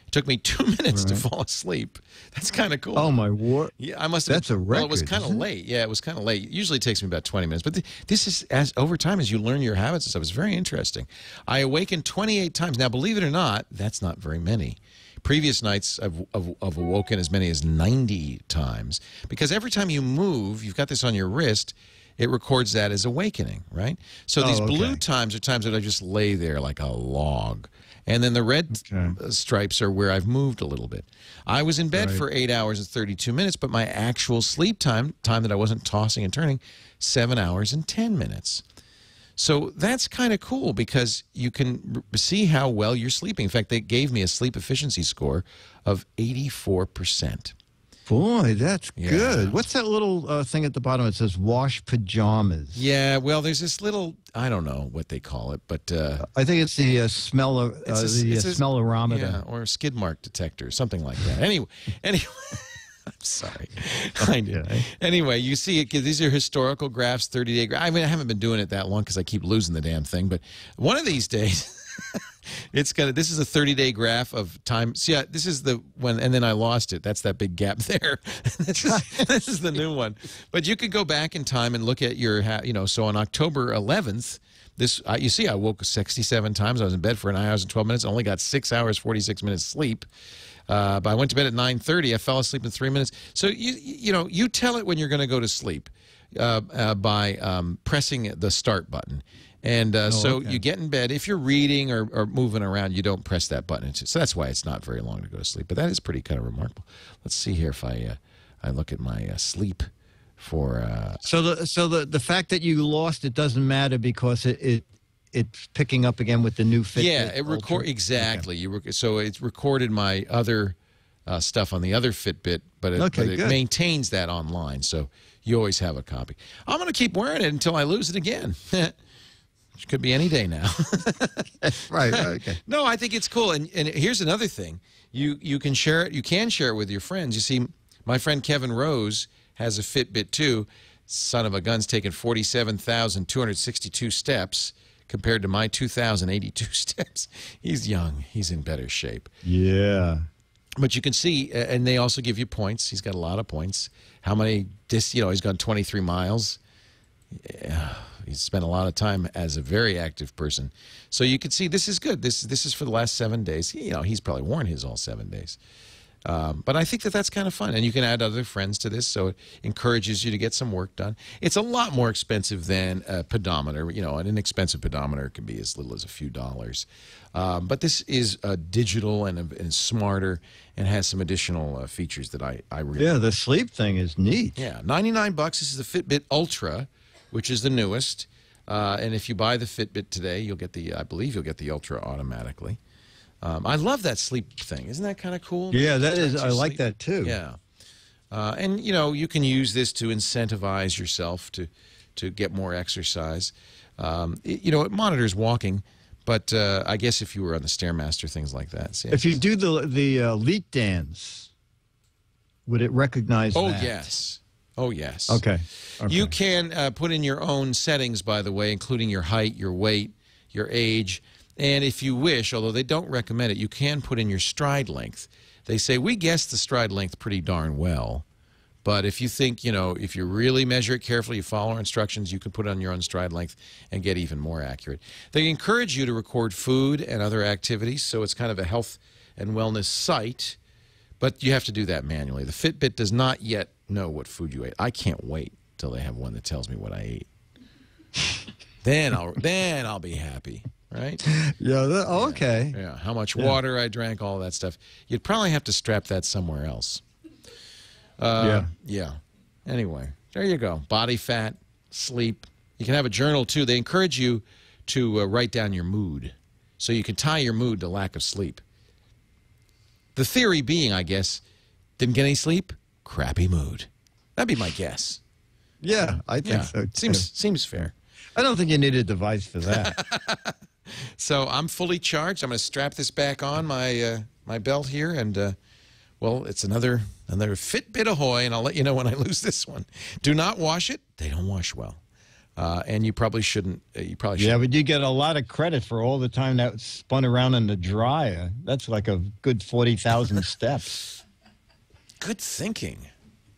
It took me 2 minutes to fall asleep. That's kind of cool. Oh, my word. Yeah, I must have. That's a record. Well, it was kind of late. Yeah, it was kind of late. Usually it takes me about 20 minutes. But this is, over time, as you learn your habits and stuff, it's very interesting. I awakened 28 times. Now, believe it or not, that's not very many. Previous nights, I've awoken as many as 90 times. Because every time you move, you've got this on your wrist, it records that as awakening, right? So these blue times are times that I just lay there like a log. And then the red stripes are where I've moved a little bit. I was in bed for 8 hours and 32 minutes, but my actual sleep time that I wasn't tossing and turning, 7 hours and 10 minutes. So that's kind of cool, because you can see how well you're sleeping. In fact, they gave me a sleep efficiency score of 84%. Boy, that's good. What's that little thing at the bottom? It says wash pajamas. Yeah, well, there's this little, I don't know what they call it, but... I think it's the smellometer. Yeah, or a skid mark detector, something like that. Anyway, I'm sorry. I did. Anyway, you see, these are historical graphs, 30-day graphs. I mean, I haven't been doing it that long because I keep losing the damn thing, but one of these days... This is a 30-day graph of time. So yeah, this is the one, and then I lost it. That's that big gap there. This is the new one. But you could go back in time and look at your, so on October 11th, you see, I woke 67 times. I was in bed for 9 hours and 12 minutes. I only got 6 hours, 46 minutes sleep. But I went to bed at 9:30. I fell asleep in 3 minutes. So you tell it when you're going to go to sleep by pressing the start button. And you get in bed. If you're reading or moving around, you don't press that button. So that's why it's not very long to go to sleep. But that is pretty kind of remarkable. Let's see here if I look at my sleep for. So the fact that you lost it doesn't matter, because it's picking up again with the new Fitbit. Yeah, it exactly. Okay. So it's recorded my other stuff on the other Fitbit, but it maintains that online. So you always have a copy. I'm going to keep wearing it until I lose it again. Which could be any day now. Right. Okay. No, I think it's cool. And here's another thing. You can share it. You can share it with your friends. You see, my friend Kevin Rose has a Fitbit too. Son of a gun's taken 47,262 steps. compared to my 2,082 steps. He's young. He's in better shape. Yeah. But you can see, and they also give you points. He's got a lot of points. How many, he's gone 23 miles. Yeah, he's spent a lot of time as a very active person. So you can see this is good. This is for the last 7 days. He's probably worn his all 7 days. But I think that's kind of fun. And you can add other friends to this, so it encourages you to get some work done. It's a lot more expensive than a pedometer. An inexpensive pedometer can be as little as a few dollars. But this is digital and smarter and has some additional features that I really Yeah, the sleep thing is neat. Yeah, $99. This is the Fitbit Ultra, which is the newest. And if you buy the Fitbit today, you'll get I believe you'll get the Ultra automatically. I love that sleep thing. Isn't that kind of cool? Yeah, that is. I like that too. Yeah. And, you can use this to incentivize yourself to get more exercise. It monitors walking, but I guess if you were on the Stairmaster, things like that. See, if you do the leap dance, would it recognize that? Yes. Oh, yes. Okay. You can put in your own settings, by the way, including your height, your weight, your age. And if you wish, although they don't recommend it, you can put in your stride length. They say, we guess the stride length pretty darn well. But if you think, if you really measure it carefully, you follow our instructions, you can put it on your own stride length and get even more accurate. They encourage you to record food and other activities, so it's kind of a health and wellness site. But you have to do that manually. The Fitbit does not yet know what food you ate. I can't wait till they have one that tells me what I ate. Then I'll be happy. Right? Yeah. Okay. Yeah. How much water I drank, all that stuff. You'd probably have to strap that somewhere else. Yeah. Anyway, there you go. Body fat, sleep. You can have a journal, too. They encourage you to write down your mood. So you can tie your mood to lack of sleep. The theory being, I guess, didn't get any sleep? Crappy mood. That'd be my guess. Yeah, I think so, too. Seems fair. I don't think you need a device for that. So I'm fully charged. I'm going to strap this back on my my belt here, and well, it's another Fitbit ahoy, and I'll let you know when I lose this one. Do not wash it; they don't wash well, and you probably shouldn't. Yeah, but you get a lot of credit for all the time that spun around in the dryer. That's like a good 40,000 steps. Good thinking.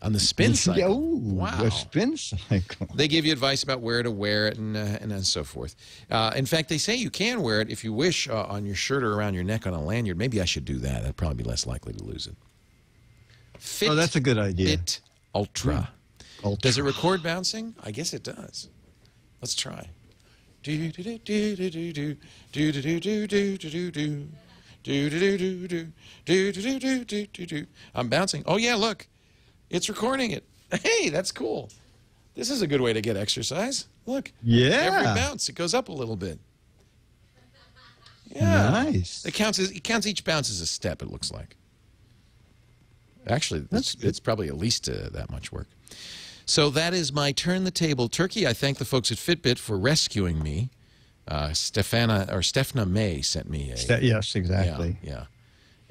On the spin cycle. Wow. The spin cycle. They give you advice about where to wear it and so forth. In fact, they say you can wear it if you wish on your shirt or around your neck on a lanyard. Maybe I should do that. I'd probably be less likely to lose it. That's a good idea. Fitbit Ultra. Does it record bouncing? I guess it does. Let's try. I'm bouncing. Oh, yeah, look. It's recording it. Hey, that's cool. This is a good way to get exercise. Look. Yeah. Every bounce, it goes up a little bit. Yeah. Nice. It counts each bounce as a step, it looks like. Actually, it's probably at least that much work. So that is my Turn the Table Turkey. I thank the folks at Fitbit for rescuing me. Stephna May sent me a... Yes, exactly. Yeah.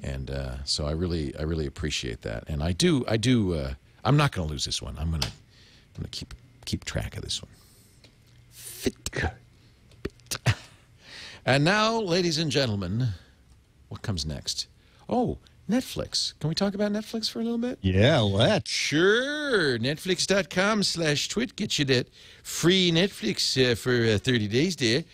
And so I really appreciate that. And I do. I'm not going to lose this one. I'm going to keep track of this one. Fitbit. And now, ladies and gentlemen, what comes next? Oh, Netflix. Can we talk about Netflix for a little bit? Yeah, let's. Sure. Netflix.com/twit gets you that free Netflix for 30 days there.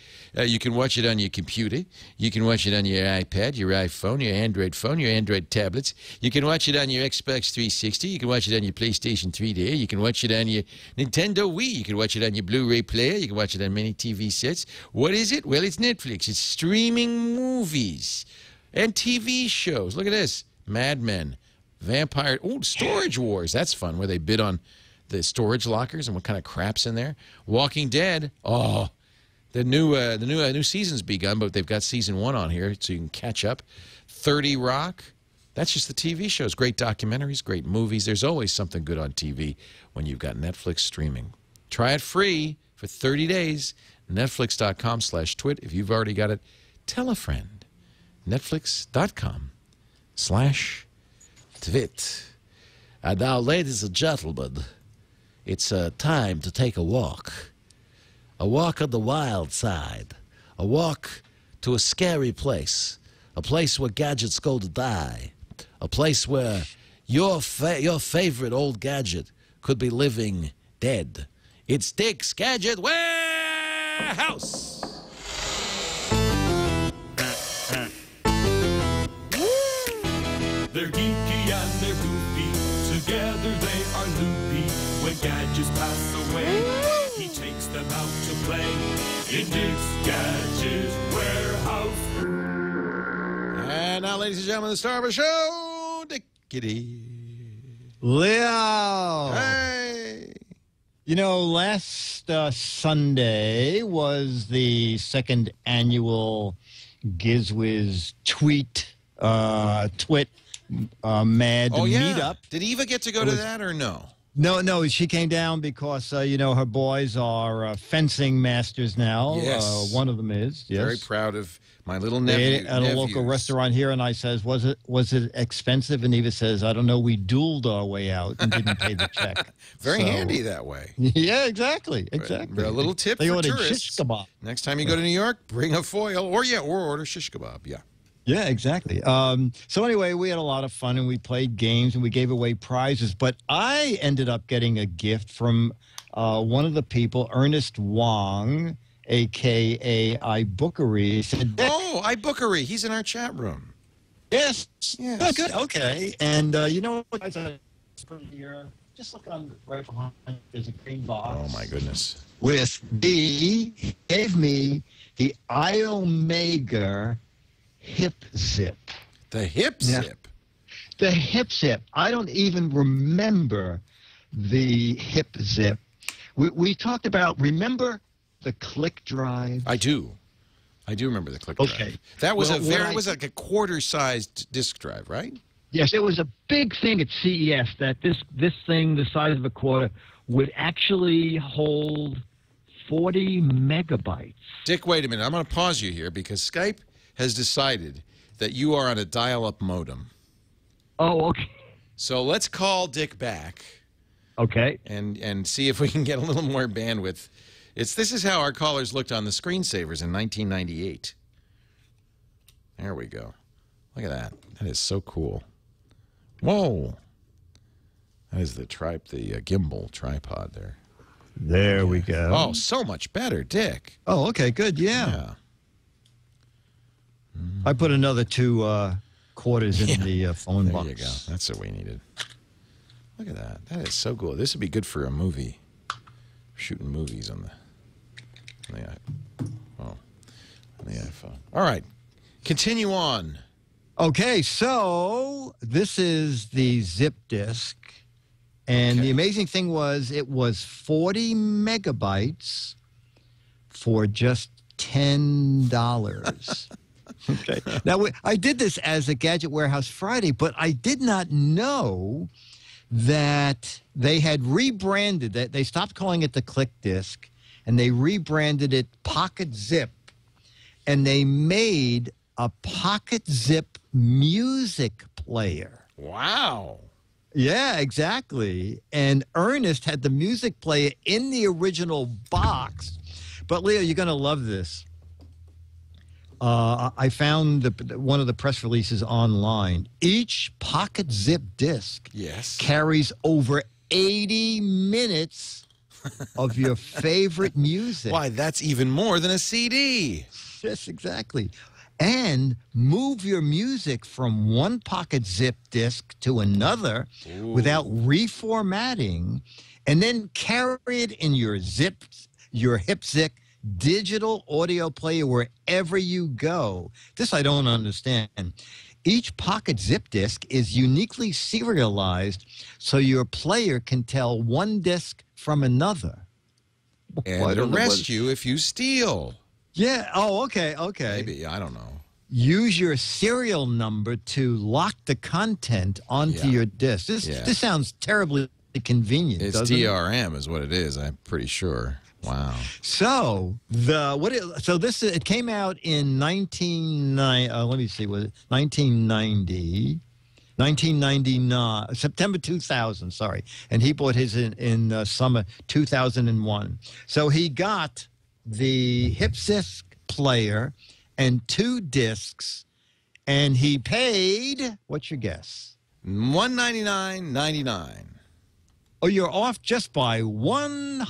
You can watch it on your computer. You can watch it on your iPad, your iPhone, your Android phone, your Android tablets. You can watch it on your Xbox 360. You can watch it on your PlayStation 3 there. You can watch it on your Nintendo Wii. You can watch it on your Blu-ray player. You can watch it on many TV sets. What is it? Well, it's Netflix. It's streaming movies and TV shows. Look at this. Mad Men, Vampire, Storage Wars. That's fun, where they bid on the storage lockers and what kind of crap's in there. Walking Dead. Oh, the new season's begun, but they've got season 1 on here, so you can catch up. 30 Rock. That's just the TV shows. Great documentaries, great movies. There's always something good on TV when you've got Netflix streaming. Try it free for 30 days. Netflix.com/twit. If you've already got it, tell a friend. Netflix.com/twit. And now, ladies and gentlemen, it's time to take a walk. A walk on the wild side. a walk to a scary place, a place where gadgets go to die, a place where your favorite old gadget could be living dead. It's Dick's Gadget Warehouse. They're geeky and they're goofy. Together they are loopy. When gadgets pass away, he takes them out to play in Dick's Gadget Warehouse. And now, ladies and gentlemen, the star of our show, Dickity. Leo. Hey. You know, last Sunday was the second annual GizWiz TWiT Mad meetup. Did Eva get to go to that or no? No, she came down because, her boys are fencing masters now. Yes. One of them is, yes. Very proud of my little They nephew. ate at a local restaurant here, and I says, was it expensive? And Eva says, I don't know, we dueled our way out and didn't pay the check. Very So- handy that way. Yeah, exactly. A little tip They for ordered tourists. shish kebab. Next time you go to New York, bring a foil or order shish kebab. Yeah. Yeah, exactly. So anyway, we had a lot of fun, and we played games, and we gave away prizes. But I ended up getting a gift from one of the people, Ernest Wong, a.k.a. iBookery. Said, Oh, iBookery. He's in our chat room. yes. Yes. Oh, good. Okay. And you know what? Guys, I put here. Just look on right behind. There's a green box. Oh, my goodness. With he gave me the iOmega Hip Zip. The hip Yeah. zip. The Hip Zip. I don't even remember the Hip Zip. We talked about, remember the click drive? I do remember the click Okay. drive. That was Well, it was like a quarter-sized disk drive, right? Yes, it was a big thing at CES that this thing, the size of a quarter, would actually hold 40 megabytes. Dick, wait a minute. I'm going to pause you here because Skype has decided that you are on a dial-up modem. Oh, okay. So let's call Dick back Okay. and see if we can get a little more bandwidth. This is how our callers looked on the screensavers in 1998. There we go. Look at that. That is so cool. Whoa. That is the gimbal tripod there. There we go. Oh, so much better, Dick. Oh, okay, good. Yeah. I put another 2 quarters in the phone There box. you go. That's what we needed. Look at that. That is so cool. This would be good for a movie. Shooting movies on the iPhone. All right. Continue on. Okay, so this is the zip disk. And the amazing thing was it was 40 megabytes for just $10. Okay. Now, I did this as a Gadget Warehouse Friday, but I did not know that they had rebranded that. They stopped calling it the click disk, and they rebranded it Pocket Zip, and they made a Pocket Zip music player. Wow. Yeah, exactly. And Ernest had the music player in the original box. But, Leo, you're going to love this. I found one of the press releases online. Each Pocket Zip disc carries over 80 minutes of your favorite music. Why, that's even more than a CD. Yes, exactly. And move your music from one Pocket Zip disc to another without reformatting, and then carry it in your Hip Zip digital audio player wherever you go. This I don't understand. Each Pocket Zip disc is uniquely serialized so your player can tell one disc from another. And it'll arrest you if you steal. Yeah. Oh, okay. Maybe. I don't know. Use your serial number to lock the content onto your disc. This sounds terribly convenient. It's doesn't DRM is what it is. I'm pretty sure. Wow. So it came out in 1999, September 2000, sorry. And he bought his in summer 2001. So he got the Hip player and 2 discs, and he paid, what's your guess? $199.99. Oh, you're off just by $100.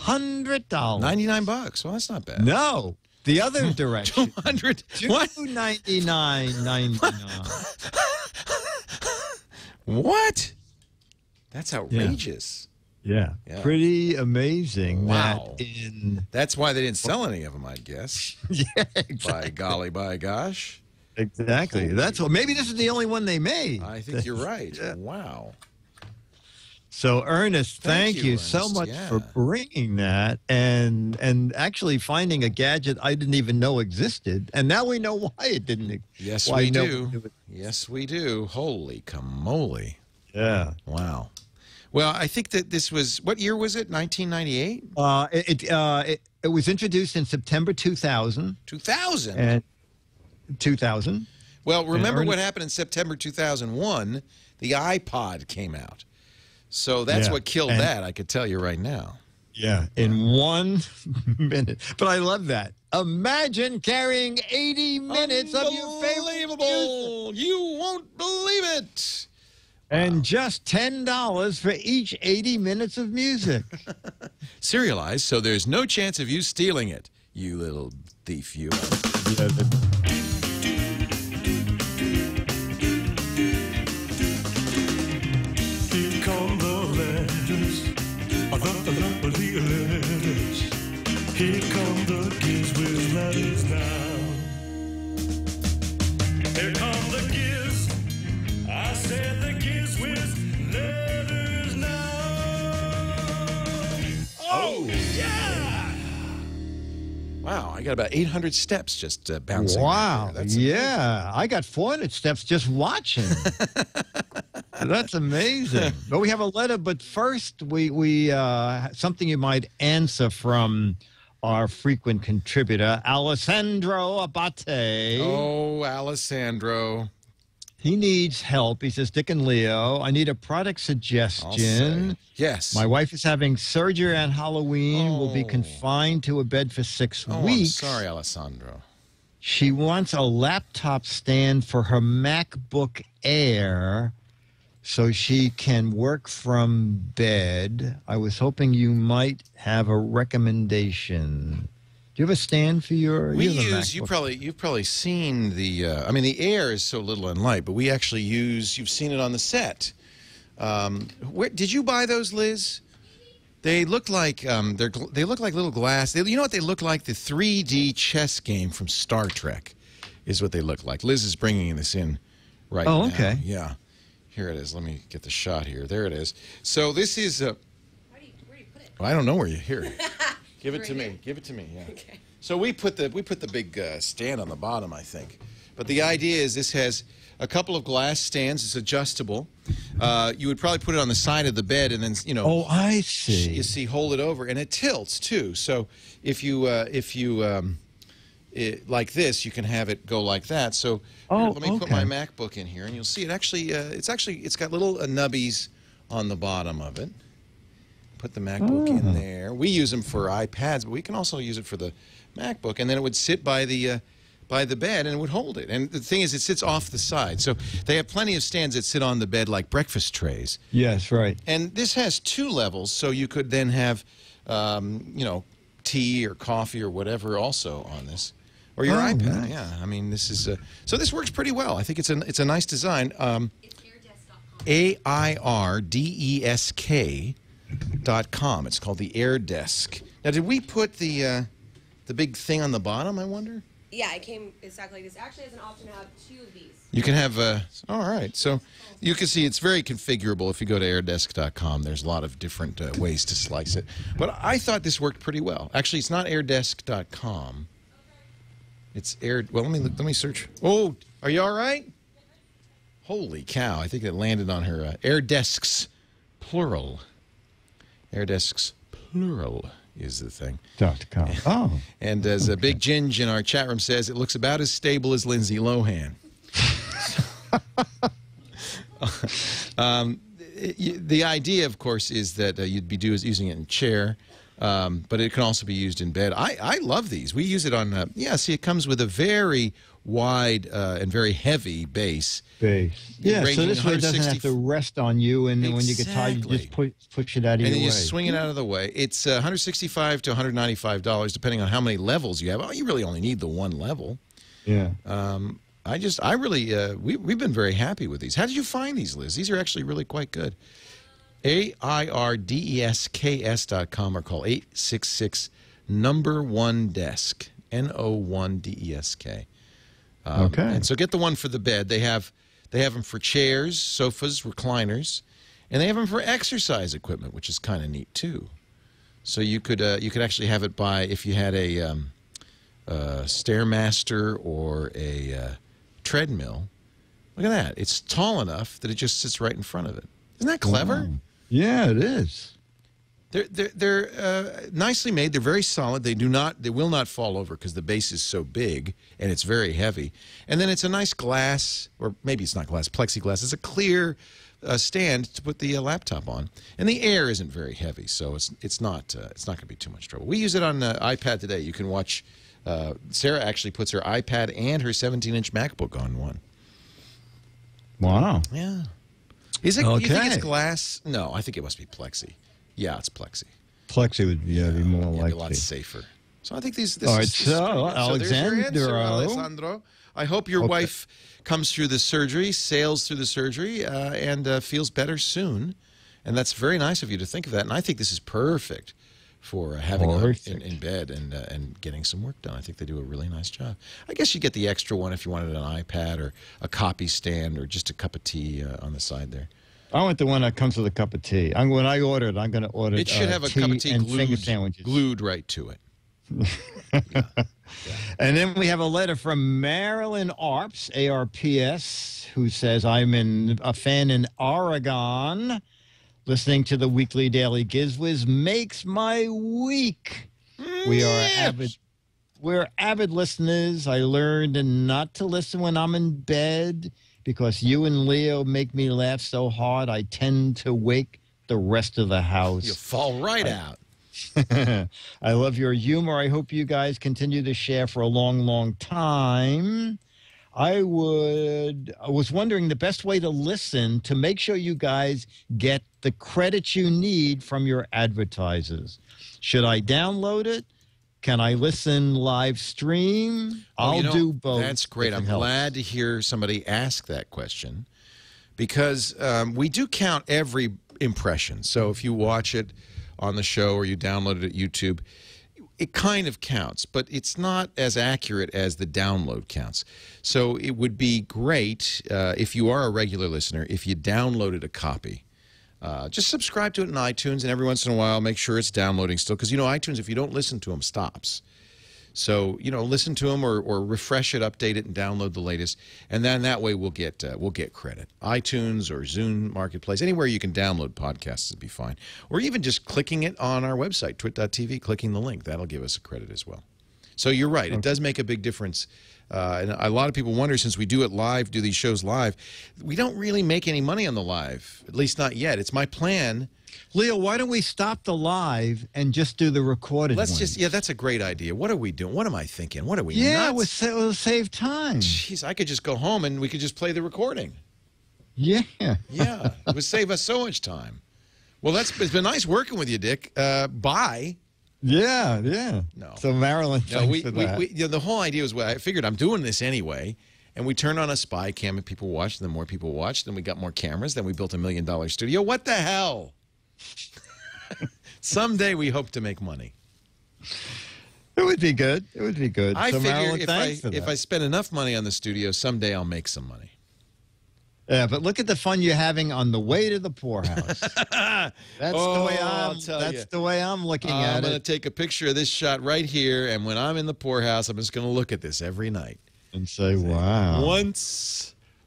$99. Well, that's not bad. No, the other direction. 200. What? $299.99. What? That's outrageous. Yeah. Pretty amazing. Wow. That That's why they didn't sell any of them, I guess. Yeah, exactly. By golly, by gosh. Exactly. That's what. Maybe this is the only one they made. I think you're right. Yeah. Wow. So, Ernest, thank you so Ernest. much Yeah. for bringing that and actually finding a gadget I didn't even know existed, and now we know why it didn't. Yes, why we no do. one knew it. Yes, we do. Holy camole. Yeah. Wow. Well, I think that this was, what year was it? 1998? It was introduced in September 2000. 2000? And 2000. Well, remember Ernest- what happened in September 2001? The iPod came out. So that's Yeah. what killed And- that, I could tell you right now. Yeah, in 1 minute. But I love that. Imagine carrying 80 minutes of your favorite music. Unbelievable! You won't believe it! And just $10 for each 80 minutes of music. Serialized, so there's no chance of you stealing it, you little thief, you. Here come the letters, the letters. Here come the GizWiz letters now. Here come the Giz. I said the GizWiz letters now. Oh, yeah! Wow, I got about 800 steps just bouncing. Wow. Right there. That's Yeah. I got 400 steps just watching. That's amazing. But we have a letter, but first we something you might answer from our frequent contributor, Alessandro Abate. Oh, Alessandro. He needs help. He says, Dick and Leo, I need a product I'll suggestion. say. Yes. My wife is having surgery on Halloween, will be Oh. confined to a bed for 6 Oh, I'm weeks. sorry, Alessandro. She wants a laptop stand for her MacBook Air so she can work from bed. I was hoping you might have a recommendation. Do you have a stand for your We you have a use, MacBook? you've probably seen the, I mean, the Air is so little and light, but we actually use, you've seen it on the set. Where did you buy those, Liz? They look like they look like little glass. You know what they look like? The 3D chess game from Star Trek is what they look like. Liz is bringing this in right now. Oh, okay. Yeah, here it is. Let me get the shot here. There it is. So this is. Where do you put it? I don't know where you hear it. Give it to Right me. here? Give it to me. Yeah. Okay. So we put the big stand on the bottom, I think. But the idea is this has a couple of glass stands. It's adjustable. You would probably put it on the side of the bed, and then Oh, I see. you see, hold it over, and it tilts too. So if you like this, you can have it go like that. So Oh, let me put my okay. MacBook in here, and you'll see it actually. It's got little nubbies on the bottom of it. Put the MacBook in there. We use them for iPads, but we can also use it for the MacBook. And then it would sit by the bed and it would hold it. And the thing is, it sits off the side. So they have plenty of stands that sit on the bed like breakfast trays. Yes, right. And this has 2 levels, so you could then have, tea or coffee or whatever also on this, or your Oh, iPad. nice. Yeah, I mean, this is so this works pretty well. I think it's a nice design. It's AIRDESK.com. It's called the AirDesk. Now, did we put the big thing on the bottom, I wonder? Yeah, it came exactly like this. Actually, has an option to have 2 of these. You can have, all right. So you can see it's very configurable. If you go to airdesk.com, there's a lot of different ways to slice it. But I thought this worked pretty well. Actually, it's not airdesk.com. It's well, let me search. Oh, are you all right? Holy cow. I think it landed on her. AirDesks, plural. AirDesks, plural is the thing. .com. Oh. And as a Big Ginge in our chat room says, it looks about as stable as Lindsay Lohan. The idea, of course, is that you'd be using it in a chair, But it can also be used in bed. I love these. We use it on, see, it comes with a very wide and very heavy base. Yeah, so this way it doesn't have to rest on you, and then when you get tired, you just push it out of your way. And then you swing it out of the way. It's $165 to $195, depending on how many levels you have. Oh, you really only need the one level. Yeah. I really, we've been very happy with these. How did you find these, Liz? These are actually really quite good. AIRDESKS.com or call 866-1-DESK, N-O-1-D-E-S-K. Okay. And so get the one for the bed. They have them for chairs, sofas, recliners, and they have them for exercise equipment, which is kind of neat too. So you could actually have it by if you had a Stairmaster or a treadmill. Look at that! It's tall enough that it just sits right in front of it. Isn't that clever? Wow. Yeah, it is. They're nicely made. They're very solid. They will not fall over because the base is so big and it's very heavy. And then it's a nice glass, or maybe it's not glass, plexiglass. It's a clear stand to put the laptop on, and the air isn't very heavy, so it's not going to be too much trouble. We use it on iPad today. You can watch. Sarah actually puts her iPad and her 17-inch MacBook on one. Wow. Yeah. Is it? Okay. You think it's glass? No, I think it must be plexi. Yeah, it's plexi. Plexi would be more likely. Be a lot safer. So I think this All right, is so Alexandro. I hope your wife comes through the surgery, sails through the surgery, and feels better soon. And that's very nice of you to think of that. And I think this is perfect for having her in bed and getting some work done. I think they do a really nice job. I guess you get the extra one if you wanted an iPad or a copy stand or just a cup of tea on the side there. I want the one that comes with a cup of tea. When I order it, I'm going to order it should have a cup of tea glued right to it. Yeah. And then we have a letter from Marilyn Arps, A-R-P-S, who says, I'm a fan in Oregon. Listening to the weekly daily GizWiz makes my week. We're avid listeners. I learned not to listen when I'm in bed because you and Leo make me laugh so hard I tend to wake the rest of the house. You fall right out. I love your humor. I hope you guys continue to share for a long, long time. I was wondering the best way to listen to make sure you guys get the credit you need from your advertisers. Should I download it? Can I listen live stream? I'll do both. That's great. I'm glad to hear somebody ask that question because we do count every impression. So if you watch it on the show or you download it at YouTube, it kind of counts, but it's not as accurate as the download counts. So it would be great if you are a regular listener, if you downloaded a copy. Just subscribe to it in iTunes, and every once in a while make sure it's downloading still. Because, iTunes, if you don't listen to them, stops. So, listen to them or refresh it, update it, and download the latest. And then that way we'll get credit. iTunes or Zune Marketplace, anywhere you can download podcasts would be fine. Or even just clicking it on our website, twit.tv, clicking the link. That'll give us a credit as well. So you're right. It does make a big difference. And a lot of people wonder, since we do it live, do these shows live, we don't really make any money on the live, at least not yet. It's my plan. Leo, why don't we stop the live and just do the recorded ones? That's a great idea. What are we doing? What am I thinking? What are we nuts? We'll save time. Jeez, I could just go home and we could just play the recording. Yeah. Yeah, it would save us so much time. Well, it's been nice working with you, Dick. Bye. Yeah. No. So Marilyn, thanks for that. The whole idea was, I figured I'm doing this anyway, and we turned on a spy cam and people watched, and the more people watched, then we got more cameras, then we built $1 million studio. What the hell? Someday we hope to make money. It would be good. I so figure Marilyn, if I spend enough money on the studio, someday I'll make some money. Yeah, but look at the fun you're having on the way to the poorhouse. That's the way I'm looking at it. I'm going to take a picture of this shot right here, and when I'm in the poorhouse, I'm just going to look at this every night and say, "Wow!"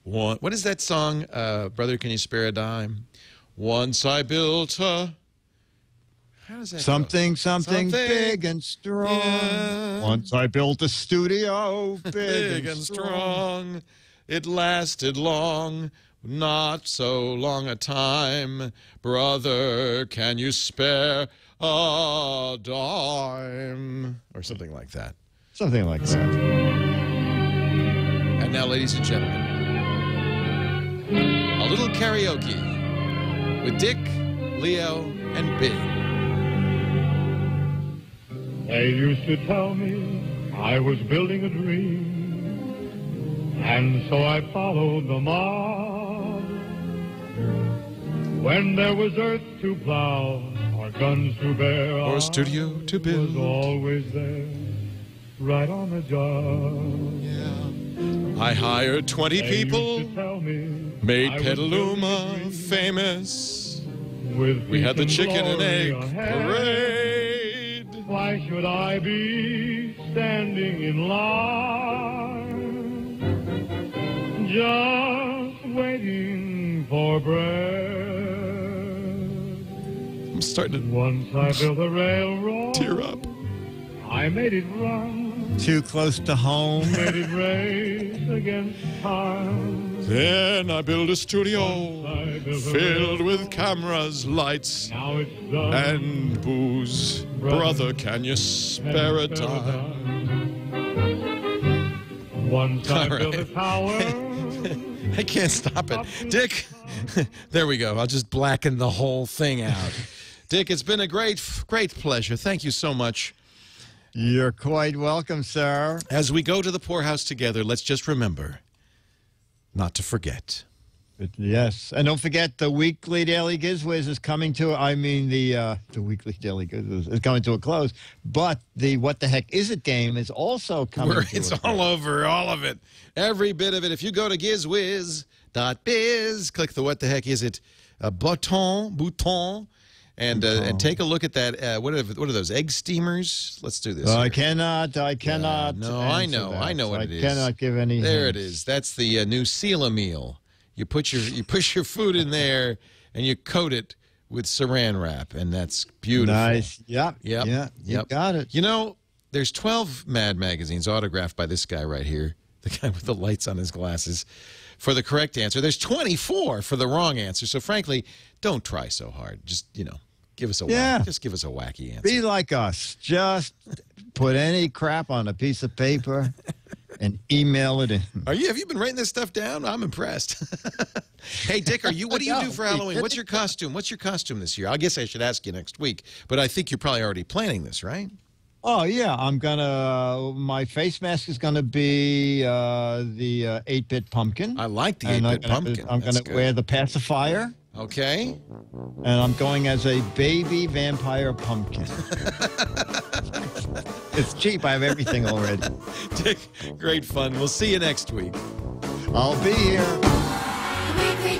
What is that song? Brother, can you spare a dime? Once I built a. How does that something big and strong. Yeah. Once I built a studio big and strong. It lasted long, not so long a time. Brother, can you spare a dime, or something like that. Something like that. And now, ladies and gentlemen, a little karaoke with Dick, Leo, and Big. They used to tell me I was building a dream, and so I followed the mob. When there was earth to plow, or guns to bear, Or a studio to build. was always there, right on the job. Yeah. I hired 20 people, They used to tell me made I was building a Petaluma dream, famous. with We had the peace and chicken and glory egg ahead. parade. Why should I be standing in line, just waiting for bread? I'm starting Once I built a railroad, to tear up. I made it run, Too close to home. made it race against time. Then I built a studio I built a filled with railroad, cameras, lights, now it's done. and booze. Brother, can you spare a dime? Once I All built a right. tower. I can't stop it. Dick, there we go. I'll just blacken the whole thing out. Dick, it's been a great pleasure. Thank you so much. You're quite welcome, sir. As we go to the poorhouse together, let's just remember not to forget. Yes, and don't forget the weekly Daily GizWiz is coming to. I mean the weekly Daily GizWiz is coming to a close, but the What the Heck Is It game is also coming. It's all over, all of it, every bit of it. If you go to GizWiz.Biz, click the What the Heck Is It bouton, and take a look at that. What are those egg steamers? Let's do this. I here. cannot. No, I know what it is. I cannot give any. There it hints. is. That's the new Sela meal. You push your food in there and you coat it with saran wrap, and that's beautiful. Nice. Yep. Yep. Yeah. You Yep. got it. You know, there's 12 Mad magazines autographed by this guy right here, the guy with the lights on his glasses, for the correct answer. There's 24 for the wrong answer. So frankly, don't try so hard. Just, give us a just give us a wacky answer. Be like us. Just put any crap on a piece of paper and email it in. Have you been writing this stuff down? I'm impressed. Hey, Dick, what do you do for Halloween? What's your costume? What's your costume this year? I guess I should ask you next week, but I think you're probably already planning this, right? Oh yeah, my face mask is gonna be the 8-bit pumpkin. I like the 8-bit pumpkin. I'm That's gonna good. wear the pacifier. Okay. And I'm going as a baby vampire pumpkin. It's cheap. I have everything already. Dick, great fun. We'll see you next week. I'll be here. Weekly